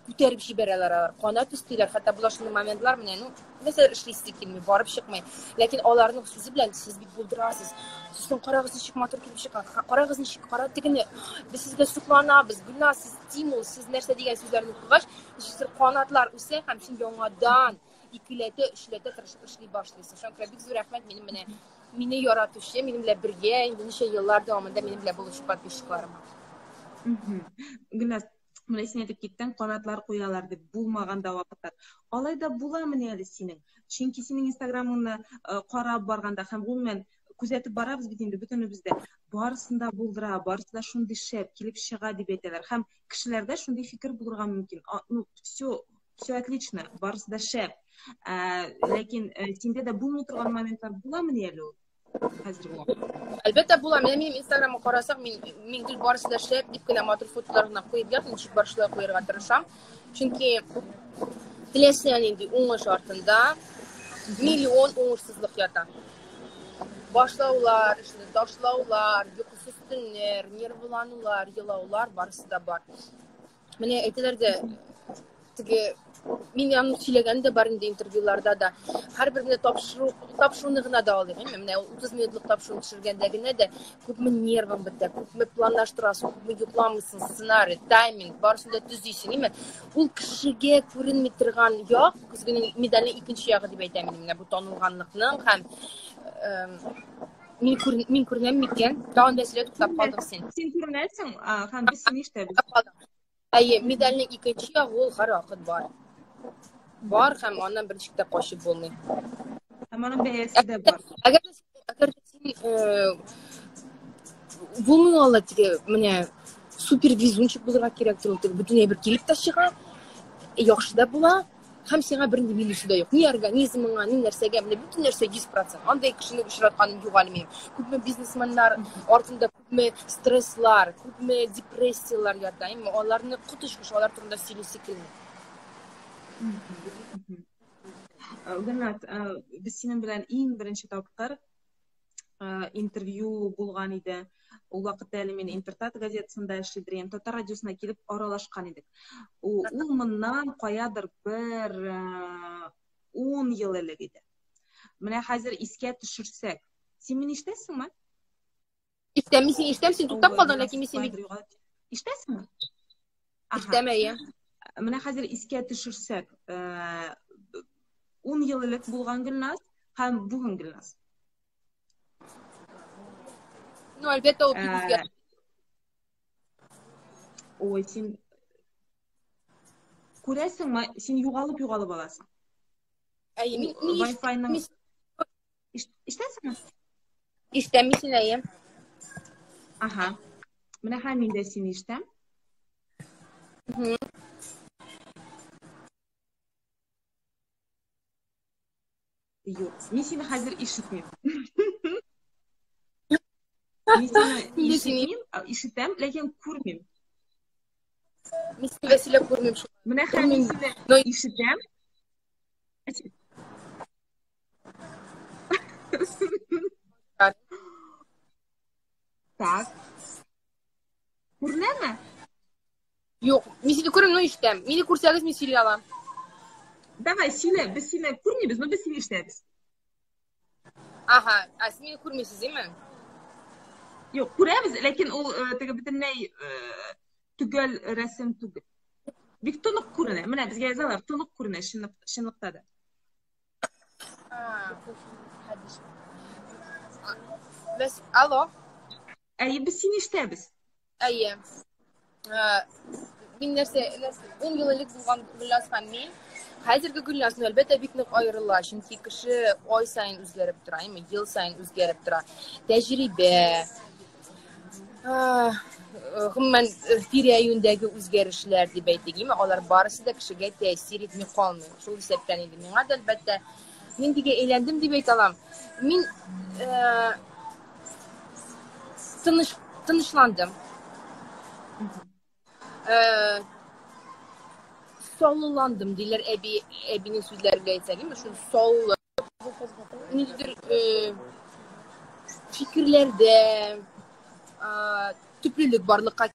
күтәреп җибәрәләр, канат үстиләр, хәтта булашны моментлар менә, мәсәлән, эшлисе килми, барып чыкмый. Ләкин аларның сүзе белән сез бит булдырасыз. Сез карагыз ничек матур килеп чыккан. Карагыз ничек, кара дигәне, без сезгә сукланабыз. Гүнә сез стимул, сез нәрсә дигән сүзләрне укыгач, сез канатлар үсә һәм син яңадан икеләтә, эшләтә тырышып эшли башлыйсыз. Шуңа күрә бик зур рәхмәт мине яратучы, минем белән бергә инде ничә еллар дәвамында минем белән булышу подписчикларыма. Гүнә менә син әйтеп киттең, канатлар куялар дип, булмаганда вакыттар. Алай да буламыни әле синең? Чөнки синең Instagramыңны карап барганда һәм гомумән күзәтеп барабыз бит инде бөтенебездә. Барысында булдыра, барысында шундый шәп килеп чыга дип әйтәләр. Һәм кешеләрдә шундый фикер булырга мөмкин. Все отлично, барысы да шәп. Ләкин синдә дә булмый торган моментлар буламыни әле ул? hozirgi vaqtda? Albatta bular. Mana mening Instagramga qarasak, men gul barishda ishlab, dipgina motor fotolarni qo'yib yotdim, nechik barishlar qo'yishga tirisham. Chunki Filesiyaning o'ng ortida million o'ngsizlik yotar. Boshlovlar, işte tashlovlar, uyqusiz tunlar, nervlanuvlar, yilovlar barisida bor. Mana aytdilarda tigi men ham сөйләгәндә бар инде интервьюларда да һәр берне тапшыруны гына да алыйм. Менә 30 минутлык тапшыруны төшергәндә генә дә күпме нервың бетә, күпме планлаштырасың, күпме йокламыйсың, сценарий, тайминг барысын да төзисең, име? Ул кешегә күренми торган як, күзгенең медальнең икенче ягы дип әйтәм мин. Менә бу танылганлыкның һәм мин күренәм микән? Тагын да сөйләп туктап калдың син. Син күренәсең, һәм без сине ишетәбез. Әйе, медальнең икенче ягы ул һәр вакыт бар. Бар һәм аннан берничек тә качып булмый. Һәм аның бәясе дә бар. Әгәр син булмый теге менә супер везунчик булырга кирәк түгел, бөтенләй бер килеп тә чыга, яхшы да була, һәм сиңа бернинди минусы да юк. Ни организмыңа, ни нәрсәгә, менә бөтен нәрсә 100%. Андай кешене очратканым юк әле минем. Күпме бизнесменнар артында күпме стресслар, күпме депрессиялар ята, аларны котышкыш, алар турында сөйлисе килми. Гөлнат, без синең белән иң беренче тапкыр интервью булган иде. Ул вакытта әле мин Интертат газетасында эшлидем, Татар радиосына килеп аралашкан идек. Ул моннан каядыр бер 10 ел элек иде. Менә хәзер искә төшерсәк, син мине ишетәсеңме? Ишетәм, син туктап калдың, ләкин мин сине ишетәсеңме? Ишетәм. Менә хәзер искә төшерсәк, 10 ел элек булган Гөлназ һәм бүген Гөлназ. Ну, әлбәттә ул бик Ой, син күрәсеңме, син югалып аласың. Әйе, мин Wi-Fi-ның ишетәсеңме? Ишетәм син, әйе. Менә һәм мин дә сине ишетәм. Юк, мин сине хәзер ишетмим. Мин сине ишетәм, ләкин күрмим. Мин сине сөйләп күрмим шул. Менә һәм мин сине ишетәм. Так. Күренәме? Юк, мин сине күрмим, но ишетәм. Мине күрсәгез, мин сөйли алам. Давай, сөйлә, без сине күрмибез, но без сине ишетәбез. Сиз мине күрмисез, име? Юк, күрәбез, ләкин ул теге бөтенләй түгел рәсем түгел. Бик тонык күренә. Менә безгә язалар, тонык күренә чынлыкта да. Без, алло. Әйе, без сине ишетәбез. Әйе. Мин нәрсә 10 ел элек булган Гөлназ һәм мин хәзерге Гөлназ әлбәттә бик нык аерыла, чөнки кеше ай сайын үзгәреп тора, ел сайын үзгәреп тора. Тәҗрибә, гомумән тирә-юньдәге үзгәрешләр дип әйтик, алар барысы да кешегә тәэсир итми калмый. Шул исәптән инде миңа да әлбәттә мин дигә әйләндем дип әйтә алам. Мин тынычландым. Сауланdım диләр әбинең сүзләренә әйтсәк, шул саулы. Нидер фикерләрдә төплелек барлыкка.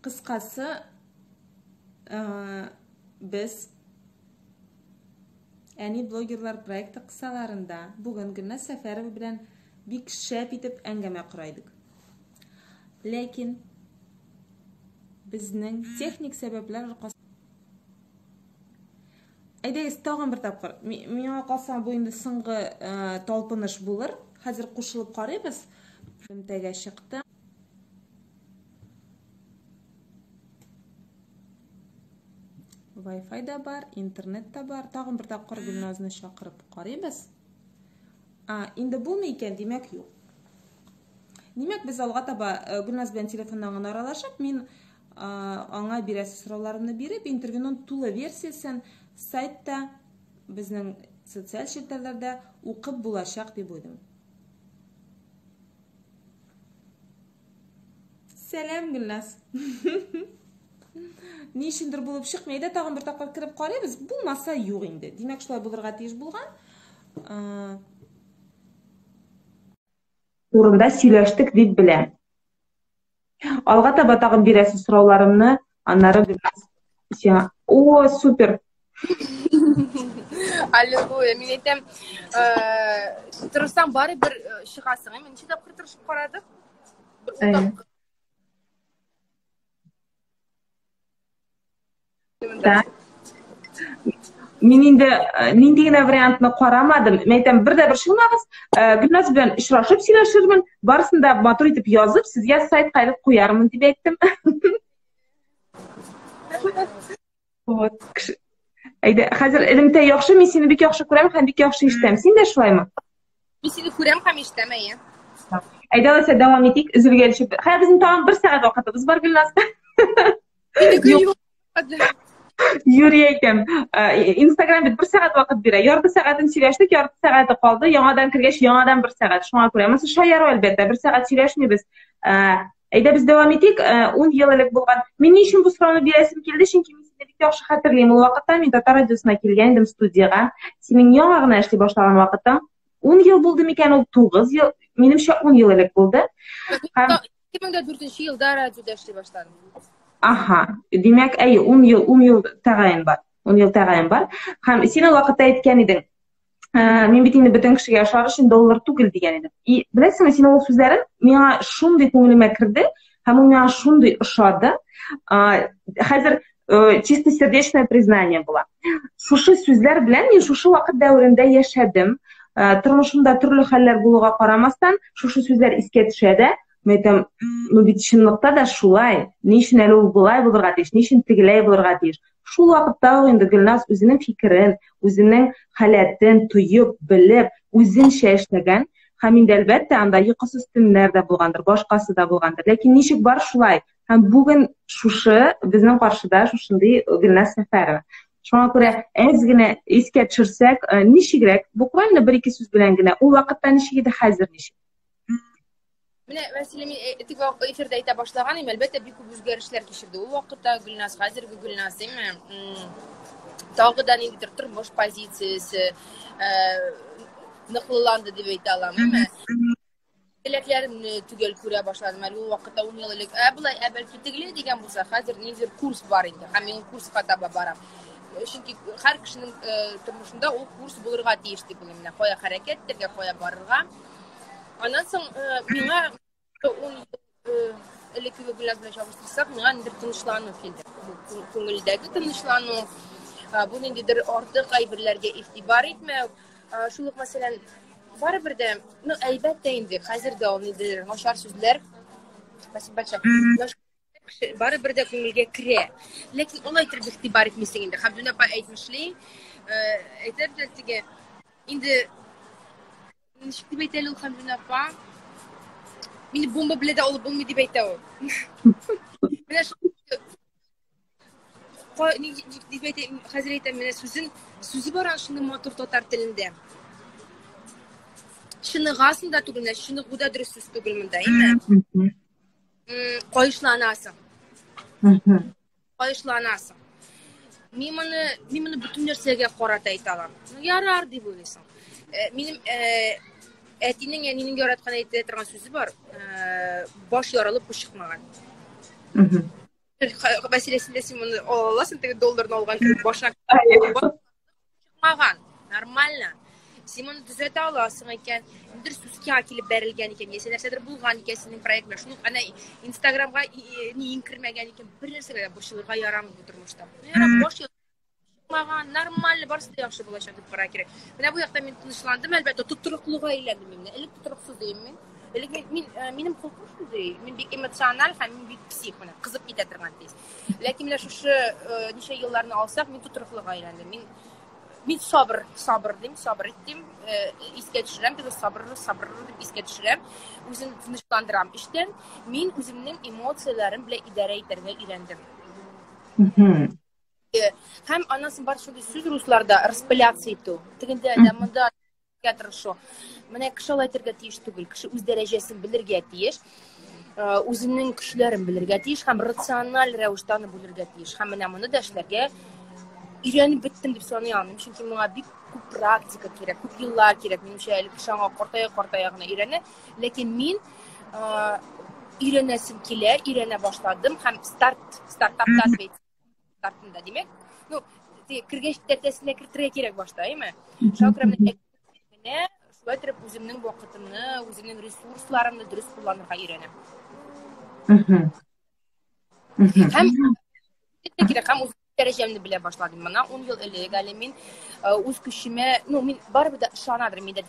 Кыскасы, без әни блогерлар проекты кысаларында бүген Гөлназ Сәфәрова белән бик шәп итеп әңгәмә корайдык. Ләкин безнең техник сәбәпләр аркасында әйдәгез тагын бер тапкыр. Миңа калса бу инде соңгы талпыныш булыр. Хәзер кушылып карыйбыз. Тәгә чыкты. Wi-Fi da бар, интернет та бар. Тагын бер тапкыр Гөлназны чакырып карыйбыз. Инде булмый икән, димәк юк. Димәк, без алга таба Гөлназ белән телефоннан гына аралашып, мин аңа бирәсе сорауларымны биреп, интервьюның тулы версиясын сайтта, безнең социаль челтәрләрдә укып булачак дип уйдым. Сәлам, Гөлназ. Ни өчендер булып чыкмый да, тагын бер тапкыр кирип карыйбыз. Булмаса юк инде. Димәк, шулай булырга тиеш булган. Турында сөйләштек дип беләм. Алга таба тагын бирәсе сорауларымны, аннары Гөлназ. О, супер. Аллилуйя. Мин әйтәм, тырышсаң бары бер чыгасың. Мин ничә тапкыр тырышып карадык. Мин инде нинди генә вариантны карамадым. Мен әйтәм, бер дә бер шылмагыз. Гөлназ белән очрашып сөйләшермен. Барысын да матур итеп язып, сезгә сайтка алып куярмын дип әйттем. Вот. Әйдә, хәзер элемтә яхшы, мин сине бик яхшы күрәм һәм бик яхшы ишетәм. Син дә шулаймы? Мин сине күрәм һәм ишетәм, әйе. Әйдә, алайса дәвам итик, өзелгәнче. Хәзер безнең тагын 1 сәгать вакытыбыз бар, Гөлназ. Юрий әйтәм, Instagram бит 1 сәгать вакыт бирә. Ярты сәгатен сөйләштек, ярты сәгате калды. Яңадан кергәч, яңадан 1 сәгать. Шуңа күрә. Монысы шаяру әлбәттә, 1 сәгать сөйләшмибез. Әйдә, без дәвам итик. 10 ел элек булган. Мин ни өчен бу сорауны бирәсем килде? Чөнки мин сине бик яхшы хәтерлим. Ул вакытта мин Татар радиосына килгән идем студияга. Синең яңа гына эшли башлаган вакытта. 10 ел булды микән ул? 9 ел. Минемчә 10 ел элек булды. 2004 елда радиода эшли башладым. Аха, димәк, 10 ел тәгаен бар. 10 ел тәгаен бар. Һәм син ул вакытта әйткән идең. Мин бит инде бөтен кешегә ошар өчен доллар түгел дигән идем. Беләсеңме, син ул сүзләрен миңа шундый күңелемә керде, һәм ул миңа шундый ошады. Хәзер чистосердечное признание була. Шушы сүзләр белән мин шушы вакыт дәврендә яшәдем. Тормышымда төрле хәлләр булуга карамастан, шушы сүзләр искә төшә дә. Мен әйтәм, бит чынлыкта да шулай. Ни өчен әле ул булай булырга тиеш, ни өчен тегеләй булырга тиеш. Шул вакытта инде Гөлназ үзенең фикерен, үзенең халәтен тоеп, белеп, үзенчә эшләгән. Һәм инде әлбәттә анда йокысыз төннәр дә булгандыр, башкасы да булгандыр. Ләкин ничек бар шулай? Һәм бүген шушы безнең каршыда шушындый Гөлназ Сәфәрова. Шуңа күрә әз генә искә төшерсәк, ничегрәк, буквально 1-2 сүз белән генә, ул вакытта ничек иде, хәзер ничек? Mesela efirde ayta başlaganım, elbette bir küp özgürlükler geçirdi. O vakitte Gülnaz, hazırki Gülnaz değil mi? Tağıdan indidir, turmuş pozisiyası nıklılandı diye ayta alam, değil mi? Eleklerin tügel küreye başladım. O vakitte 10 yıllık, belki tügeli diyeceğim bu sefer, hazır nedir kurs var indi. Hemen kurs kataba baram. Çünkü her kişinin turmuşunda o kurs bulurga tiyişti bilimine. Koya harekettir, koya barırga. Ondan sonra bana 10 yıl elektriği Gülnaz bilen çalıştırsak, bana nedir tınışlanı geldi. Köngüldeki tınışlanı, bu nedir artık aybirlerge ihtibar etme. Şuluk mesela var bir de, elbette indi, hazır da o nedir, noşar sözler, var bir de köngülge kire. Lakin olaydır bir ihtibar etmesin indi. Hamduna pa etmişliği, eterdir ki, indi Nişikli beyteli ol hamduna pa. Mini bomba bile de olup olmadı beyte o. Mene şu ni beyte hazırete mene sözü baran şunu motor totar telinde. Şunu gasında tugulna, şunu guda dürüstsüz tugulmunda, değil mi? Koyuşlanasın. Koyuşlanasın. Mimini bütün dersege korata italam. Yarar diye böylesin. Benim etinin yeninin yaratkan ettiği sözü var. Baş yaralıp bu çıkmagan. Meselesinde simonu olasın tek dolarını olgan başına çıkmagan. Normalna. Simonu düzelt alasın iken bir süski akili berilgen iken yesenersedir bulgan iken senin proyektler. Şunu ana Instagram'a ni inkirmegen iken bir nesile başılığa yaram buturmuştum. Yaram baş normal barısı da yaxşı bulaşadık bırakır. Ben bu yakta men tınışlandım, elbette tuturuqluğa eğlendim. Ellik tuturuqsuz deyim mi? Benim hulkum şunday. Men bek emosional hem men bek psix, mana qizib ketadirman tez. Lekin mana shu necha yillarni olsak, men tuturukliga aylandim. Men sabr etdim. Esga tushirdim, sabr deb esga tushirdim. O'zimni tinchlantiram ishdan. Men o'zimning emotsiyalarim bilan idora etishga o'rgandim. Hem anasın var şöyle söz Ruslarda распыляться etdi. Tegende adamda getirir. Mana kişiler aytırga tiyiş tugul, kişi öz derecesini bilirge tiyiş. O'zining kuchlarini bilirga tiyiş, ham ratsional ravishda bilirga tiyiş. Ham mana buni daşlarga öğrenib bitdim deb sanayamam. Chunki menga bek ko'p praktika kerak, ko'p yillar kerak. Menimcha shunga qortayog'ini o'rana. Lekin men o'ranasim kelar, o'rana boshladim. Ham startaplar startında demek. Ну, kirgeç tertesine kirtire kerak boshlaymi? Shokramni ne? Shulay turib o'zimning vaqtimni, o'zimning resurslarimni durust qo'llanishga o'ranaman. Ham kerak ham o'z darajamni bila boshladim. Mana 10 yil ilgari men o'z kuchimga, men baribir ishonardim. Menda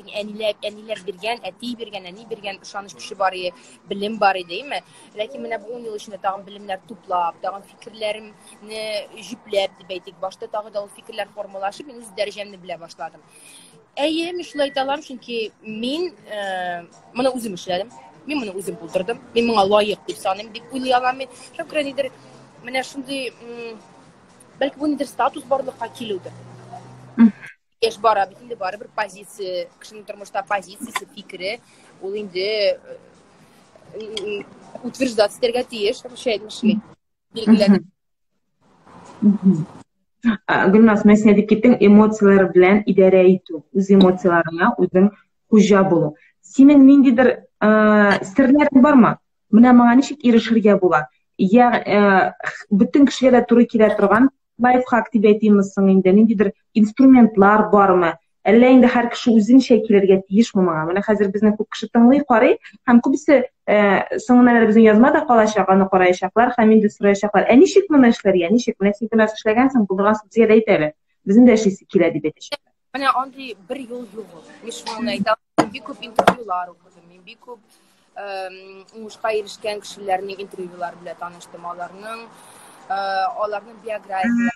anilar bergan, ati bergan, ani bergan ishonish kuchi bor edi, bilim bor edimi? Lekin mana bu 10 yil ichida tag'in bilimlar to'plab, tag'in fikrlarimni juplab deb aytdik. Boshda tag'in o fikrlar formulashib, men o'z darajamni bila boshladim. Men shulay aytalam, chunki men mana o'zim ishladim. Men buni o'zim bo'ldirdim. Men bunga loyiq deb sanayman, deb o'ylayman. Shunqanidir mana shunday belki bu nedir status borliqqa keluvdi. Yaş bara bitindi bara bir pozitsiya, kishining turmushda pozitsiyasi, fikri, u endi утверждаться tiyish, o'sha aytmishlik belgiladi. Gulnaz, men sen deb ketding, emotsiyalar bilan idora etu, o'z emotsiyalaringga o'zing xo'ja bo'l. Sening nindidir sirlaring bormi? Mana menga nechik erishirga bo'ladi? Ya butun kishilarga to'g'ri kelib turgan lifehack deb aytaymisan, endi nindidir instrumentlar bormi? Alla endi har kishi o'zining shakllarga tegishmi menga? Mana hozir bizni ko'p kishi tinglay qaray, ham ko'pisi so'ngnalar bizni yozmada qolashaqani qorayashaqlar, ham endi so'rayashaqlar. Nechik mana ishlarga, nechik mana sen bilan ishlagansan, bundan sizga aytaylar. Bizning da ishlaysi keladi deb aytishadi. Mana onday bir yo'l yo'q. Men shuni aytaman, ko'p intervyular o'qidim. Men ko'p o'shqa erishgan kishilarning intervyulari bilan tanishdim. Ularning biografiyalari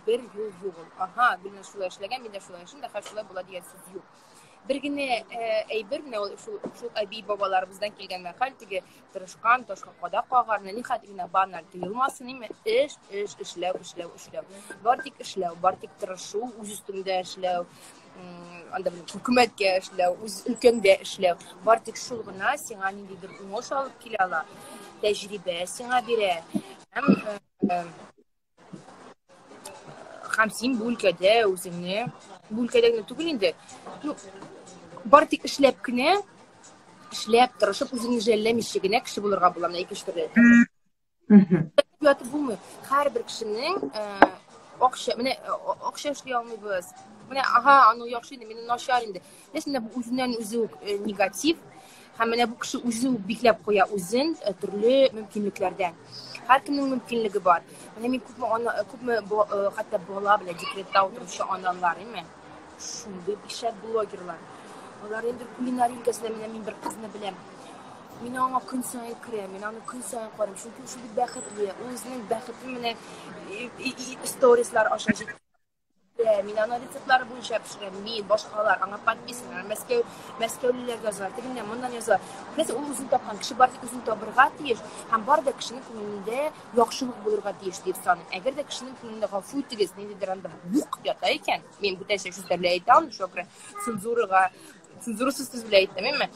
bir yo'l yo'q. Aha, bilmem shulay ishlagan, menda shulay ishim, daha shulay bo'ladi degan so'z yo'q. Birgina aybir shu abiy bobolarimizdan kelgan maqoltigi tirishqan toshqa qoda qog'arni nihatigina banal tuyulmasin, ishlav. Bordik ishlav, bordik tirishuv, o'z ustimda ishlav, anda hukumatga ishlav, o'z ulkanda ishlav. Bordik shulg'ina senga nindidir o'ng'osh olib kelala, tajriba senga bera. Ham sen bu ülkede o'zingni bu ülkedagini tugul endi bordik ishlabgina ishlab tirishib o'zingni jallamishigina kishi bo'lirga bo'ladi. Ikki turli bo'lmaydi. Har bir kishining o'xshashligi olmaymiz. Mana anu yaxshi edi, meni noshar endi. Lekin bu o'zidan o'zi negativ. Ham mana bu kishi o'zi beklab qo'ya o'zin turli mumkinliklardan. Har kimning mumkinligi bor. Mana men ko'pmi hatto bola bilan dekretda o'tiruvchi onalarmi? Shunday ishlar blogerlar. Ular endi kulinariyasida men bir qizni bilaman. Men ona kun sayin kiraman, men ona kun sayin qo'yim. Chunki shunday baxtli, o'zining baxtini mana storieslar oshirib men ana retseptlari bo'yicha pishiraman. Men boshqalar anga podpislar, Moskvaliklar yozar, degandan bundan yozar. Lekin u o'zini topgan kishi borda o'zini topirga tiyish, ham borda kishining ko'nglida yaxshilik bo'lirga tiyish deb sanayman. Agarda kishining ko'nglida g'afut degan nidiranda buq yotar ekan, men bu tashvish so'zlarni aytaman, shukr. Senzurasiz bilan aytamanmi?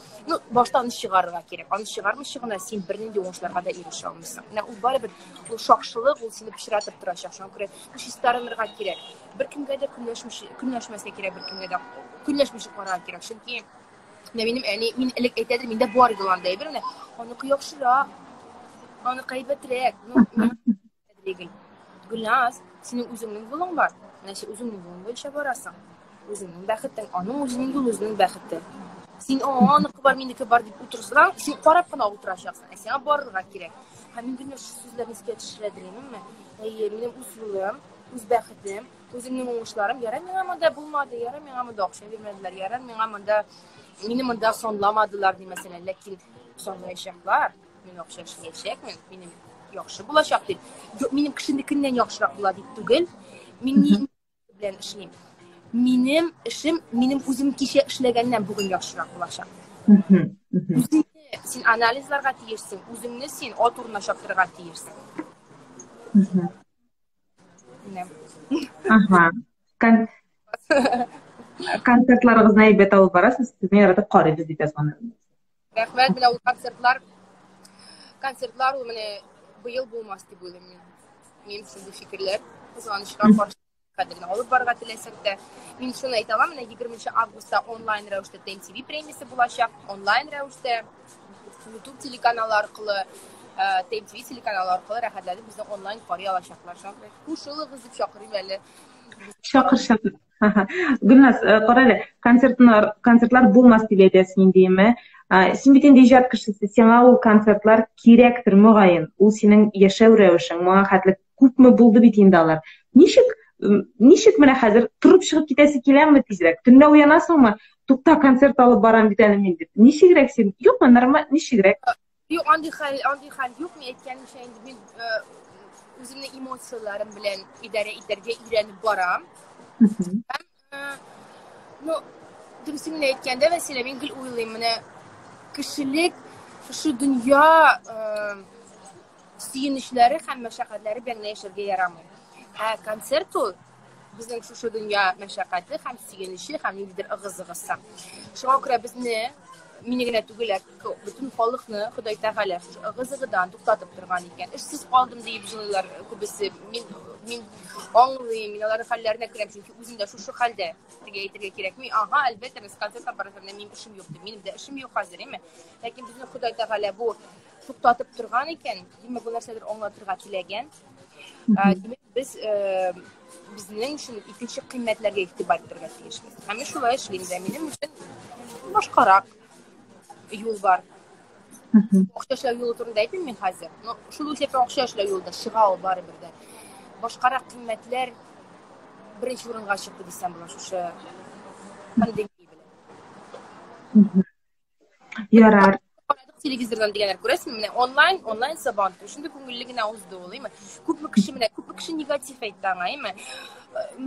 Boshdan chiqarishga kerak. Ani chiqarmishig'ini sen bir nechta o'ng'ishlarga da erisha olmaysan. U baribir bu shoqchilik, u seni pishratib turadi, shunga bu hislaringa kerak. Bir kimgadir kunlashmasga kerak, bir kimgadir kunlashmishi qo'ra kerak. Chunki men aytadim, menda bor bo'lganda birni, uni yaxshiroq, uni qaybatroq, Gulnaz, sening o'zingning yo'ling bor. Mana shu o'zingning yo'ling bo'yicha borasan. O'zingning baxting, oning o'zining o'zining baxti. Sen oni qibar, meniki bor deb o'tirsan, sen qarab qana o'tirashasan. Sen borishga kerak. Men buni shu so'zlarni isga tushiradiganmi? Mening o'z yo'lim, o'z baxtim, o'zimning o'ng'ishlarim menga bo'lmadi, menga o'xshab bermadilar, menga meni mında sonlamadılar diye mesela, lakin sonlayacaklar. Men o'xshash yashayapman, menim yaxshi bo'lajak deb. Menim kishinikından yaxshiroq bo'ladi deb tugul. Men bilan ishlayman. Menim ishim menim o'zim kecha ishlagandan bugun yaxshiroq bo'lajak. O'zingni sen analizlarga tiyirsin, o'zingni sen o'rnashtirishga tiyirsin. Aha. Konsertlaringizni aytib olib borasiz, sizni yaratib qaraymiz deb yozganman. Rahmat, mana bu konsertlar u mana bu yil bo'lmas deb o'ylayman. Men shunday fikrlar qozonishga qadrini olib borga tilasakda, men shuni aytaman, mana 20-avgustda onlayn ravishda TMTV premiyasi bo'lajak, onlayn ravishda YouTube telekanali orqali, TMTV telekanali orqali rahatlanib bizni onlayn qoriy olashaqlar. Qo'shilib deb chaqirayman. Chaqir. Gulnaz, qarali, konsertlar bo'lmas deb aytasiz deymi? Sen bitende ijod qilishsiz, senga u konsertlar kerakdir muayyan. U sening yashash ravishing, muvaffaqiyatli ko'pmi bo'ldi bitindalar. Nishik mana hozir turib chiqib ketasi kelammi tezroq? Tunda uyanasizmi? To'xta konsert olib boraman detanim men deb. Nishikroq sen? Yo'qmi, normal nishikroq? Yo'q, andi hal yo'q, men aytganim shay endi men o'zimning emotsiyalarim bilan idora etarga o'rganib boram. No, durustini aytganda mesela men gul o'ylayman, mana kishilik shu dunyo suyinishlari ham mashaqqatlari bilan yashashga yaramaydi. Konsert u bizning shu dunyo mashaqqati ham suyinishi ham nimadir ig'izg'isi. Shunga ko'ra bizni menigina tugul, butun xalqni Xudoy taolo shu ig'izg'idan to'xtatib turgan ekan. Ishsiz qoldim deb yillar ko'pisi men anglayman, men ular hollarini ko'raman, chunki o'zimda shu holda aytishga kerakmi? Aha, albatta biz konsertga boraman, men ishim yo'q deb. Menimda ishim yo'q hozir, emas. Lekin bizni Xudoy taolo bu to'xtatib turgan ekan, demak bu narsalar anglatirga tilagan. Demak biz bizning shu ikkinchi qiymatlarga e'tibor berishga tegishmiz. Hamma shulay ishlaymiz. Menim uchun boshqaroq yo'l bor. O'xshashlar yo'li turida aytdim men hozir. Shu o'xshashlar yo'lda shig'al bor birda. Boshqaroq qiymatlar birinchi o'ringa chiqdi desam bo'lar o'sha pandemiya bilan. Yarar. Televizordan deganlar ko'rasizmi? Mana onlayn sabon. Shunda ko'ngilligina o'zida o'ylayman. Ko'p kishi negativ aytdangaymi?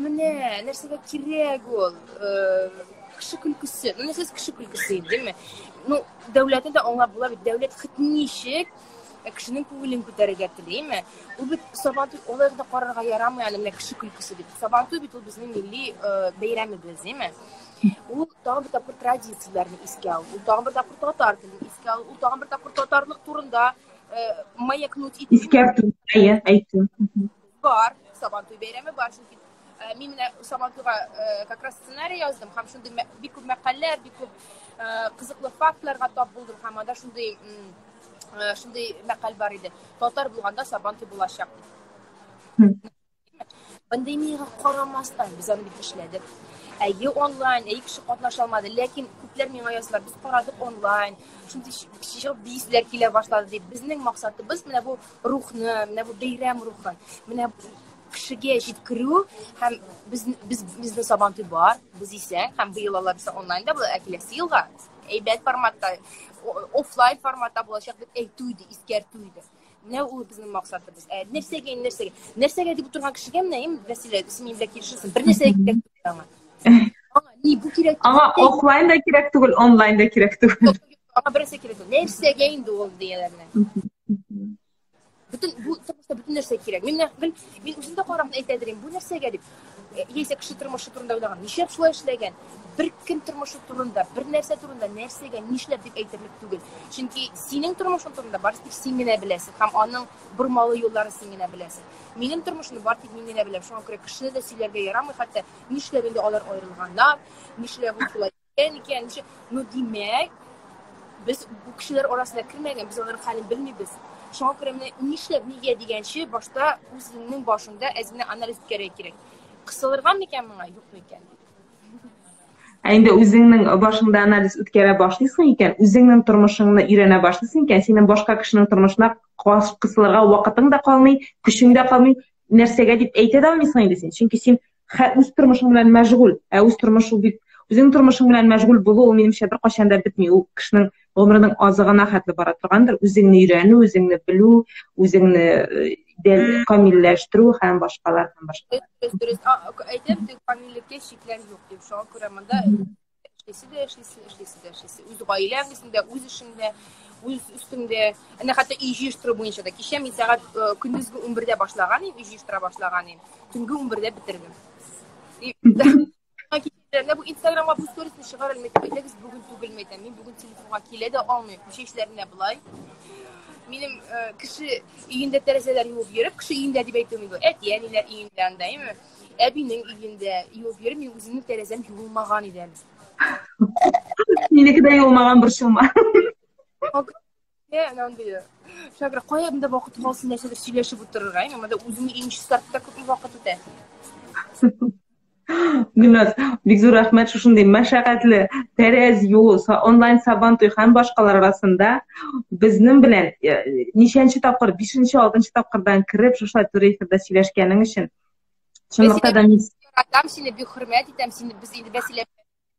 Mana narsaga kerak ol. Kishi kulkusi. Mana siz kishi kulkusi deymi? No, davlatda da anglab bo'ladi. Davlat xitnishik kishining ko'nglini ko'targa tilaymi? U bit sabontu olarga qarorga yaramaydi, mana kishi kulkusi deb. Sabontu bit u bizning milliy bayramimiz, deymi? U tag'in bir taqir tradisiyalarni esga oldi. U tag'in bir taqir tatar tilini esga oldi. U tag'in bir taqir tatarlik turunda mayaknut eskartdim, aytdim. Bor, sabontu bayrami bor, chunki men sabontuga как раз ssenariy yozdim. Ham shunday bir ko'p maqollar, bir ko'p qiziqli faktlarga top bo'ldim. Hamda shunday maqol bor edi. Tatar bo'lganda sabontu bo'lashaq. Pandemiyaga qaramasdan biz uni ishladik. Ayı onlayn, ayı kishi qatnasha olmadi, lekin ko'plar menga yozdilar, biz qaradik onlayn. Shunday kishi bizlar kela boshladi deb. Bizning maqsadimiz biz mana bu ruhni, mana bu bayram ruhini, mana kishiga yetkiruv ham bizni sabontu bor. Biz esa ham bu yillar biz onlaynda bu kelasi yilga aybat formatda, offline formatda bo'lacak deb aytdi, iskartdi. Ne u bizning maqsadimiz. Narsaga deb turgan kishiga nima vasila ismi bilan kelishsin. Bir narsaga kerak. Ama offline'da kerak tugul, online'da kerak tugul. Ama birisi kerak. Narsaga endi ol deyalarni. Bütün narsa kerak. Men o'zimda qarab aytadirim, bu narsaga deb. Yesa kishi turmushi turunda o'ylagan, nishlab shular ishlagan. Bir kim turmushi turunda, bir narsa turunda narsaga nishlab deb ayttirlik tugul. Chunki sening turmushing turunda barcha sen meni bilasan, ham oning bir ma'lum yo'llari sen meni bilasan. Mening turmushimni barcha men meni bilaman. Shunga ko'ra kishini da sizlarga yaramay, hatto nishlab endi ular ayrilganlar, nishlab uxlayotgan ekan, no demak biz bu kishilar orasida kirmagan, biz ularni halini bilmaymiz. Shunga ko'ra men nishlab nega deganchi boshda o'zimning boshimda azmini analiz kerak. Qisilirganmikan menga, yo'qmi ekan? Endi o'zingning boshingda analiz o'tkara boshlaysan ekan, o'zingning turmushingni o'rgana boshlaysan ekan, sening boshqa kishining turmushida qisilirga vaqtingda qolmay, kuchingda qolmay narsaga deb ayta olmaysan endi sen. Chunki sen o'z turmushing bilan mashg'ul, o'z turmushing Үзең тормышың белән мәшгуль булу, ул минемчә беркайчан да бетми. Ул кешенең гомеренең азыгына хәтле бара торгандыр. Үзеңне өйрәнү, үзеңне белү, үзеңне камилләштерү һәм башкалар һәм башка. Дөрес. Әйтәм, камиллеккә чикләр юк дип. Шуңа күрә монда эшлисе. Үз гаиләңдә, үз эшеңдә, үз өстеңдә, әнә хәтта үй җыештыру буенча да. Кичә мин сәгать көндезге 11-дә башлаган идем, үй җыештыра башлаган идем. Төнге 11-дә битердем. Bu Instagram'a bu storiesini çıkar elbette. Biz bugün tügülmeyden. Min bugün telefonga kile de almıyor. Bu işlerine bulay. Benim kişi iyinde terezeler yiyip yürüp, kişi iyinde de bekliyor. Et yeniler iyinden değil mi? Ebinin iyinde yiyip yürüp, min uzunluk terezem yuvulmağan eden. Miniki de yuvulmağan bir şey olma. Ya, ne diyor? Şöyle koyabımda vakit kalsın neşedir söyleşip otururayım. Ama da uzun iymiş startta kötü vakit öte. Gülnaz, bek zo'r rahmat shunday mashaqqatli terez yo'l, onlayn sabanto'y ham boshqalar orasida bizning bilan nechanchi topqir, 5-6 topqirdan kirib shular turli efirda сөйләшкәнең өчен. Чынлыкта да мин seni bir hürmet etem, seni biz endi vesile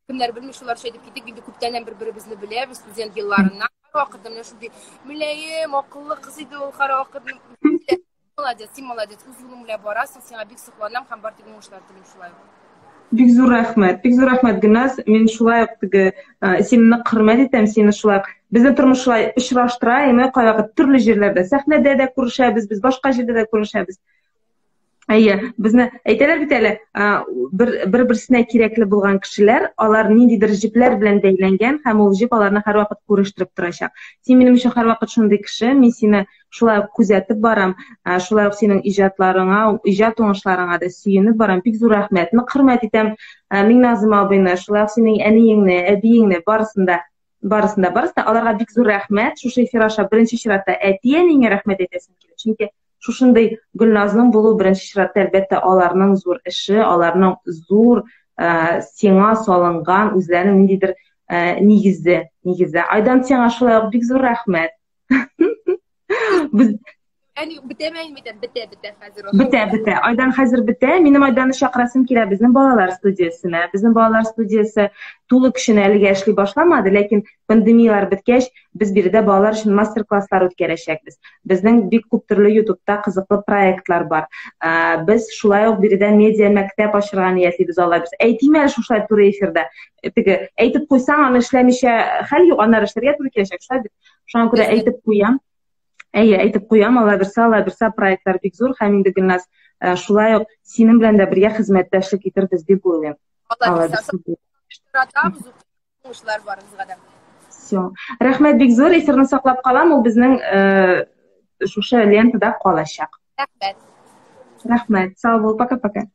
kimler bilmiş ular şey dep ketdik, endi köptәннән bir-birimizni bilәбез, студент елларыннан. Вакытта менә шундый мөләем, акыллы кыз иде ул, һәр вакыт молодец, син молодец, үз юлың белән барасың, сиңа бик сокланам һәм бар дигән уңышлар телим шулай. Бик зур рәхмәт Гөлназ. Мин шулай ук сине хөрмәт итәм, сине шулай безне тормыш шулай очраштыра, кайвакыт төрле җирләрдә, сәхнәдә дә күрешәбез, без башка җирдә дә күрешәбез. Әйе, безне әйтәләр бит әле, бер-берсенә кирәкле булган кешеләр, алар ниндидер җипләр белән бәйләнгән һәм ул җип аларны һәрвакыт күрештиреп торачак. Син минем өчен һәрвакыт шундый кеше, мин сине шулай күзәтеп барам, шулай ук синең иҗатларыңа, иҗат уңышларыңа да сөенеп барам. Бик зур рәхмәт. Хөрмәт итәм Миңназым абыйны, шулай ук синең әниеңне, әбиеңне барысында аларга бик зур рәхмәт. Шушы эфир аша беренче чиратта әти-әниеңә рәхмәт әйтәсем килә. Чөнки шушындай Гөлназның булу беренче чиратта әлбәттә аларның зур эше, аларның зур сиңа салынган үзләренең ниндидер нигезе. Айдан сиңа шулай ук бик зур рәхмәт. Yani bitemeyin bite hazır. Bite. Aydan hazır bite. Минем Айданны чакырасым килә безнең балалар студиясына. Безнең балалар студиясе тулы кешене әлегә эшли башламады, ләкин пандемиялар биткәч, без биредә балалар өчен мастер-класслар үткәрәчәкбез. Безнең бик күп төрле YouTube'та кызыклы проектлар бар. Без шулай ук биредә медиа мәктәп ачырга ниятлибез, алар без. Әйтим әле шулай туры эфирдә. Теге әйтеп куйсаң, аны эшләмичә хәл юк, аннары эшләргә туры киләчәк, шулай дип. Шуңа күрә әйтеп куям. Әйе, әйтеп куям, алла берсе проектлар бик зур, һәм инде Гөлназ шулай ук синең белән дә бергә хезмәттәшлек итәрбез дип уйлыйм. Все. Рәхмәт бик зур, эфирне саклап калам, ул безнең шушы лентада калачак. Рәхмәт. Рәхмәт. Сау бул, пока-пока.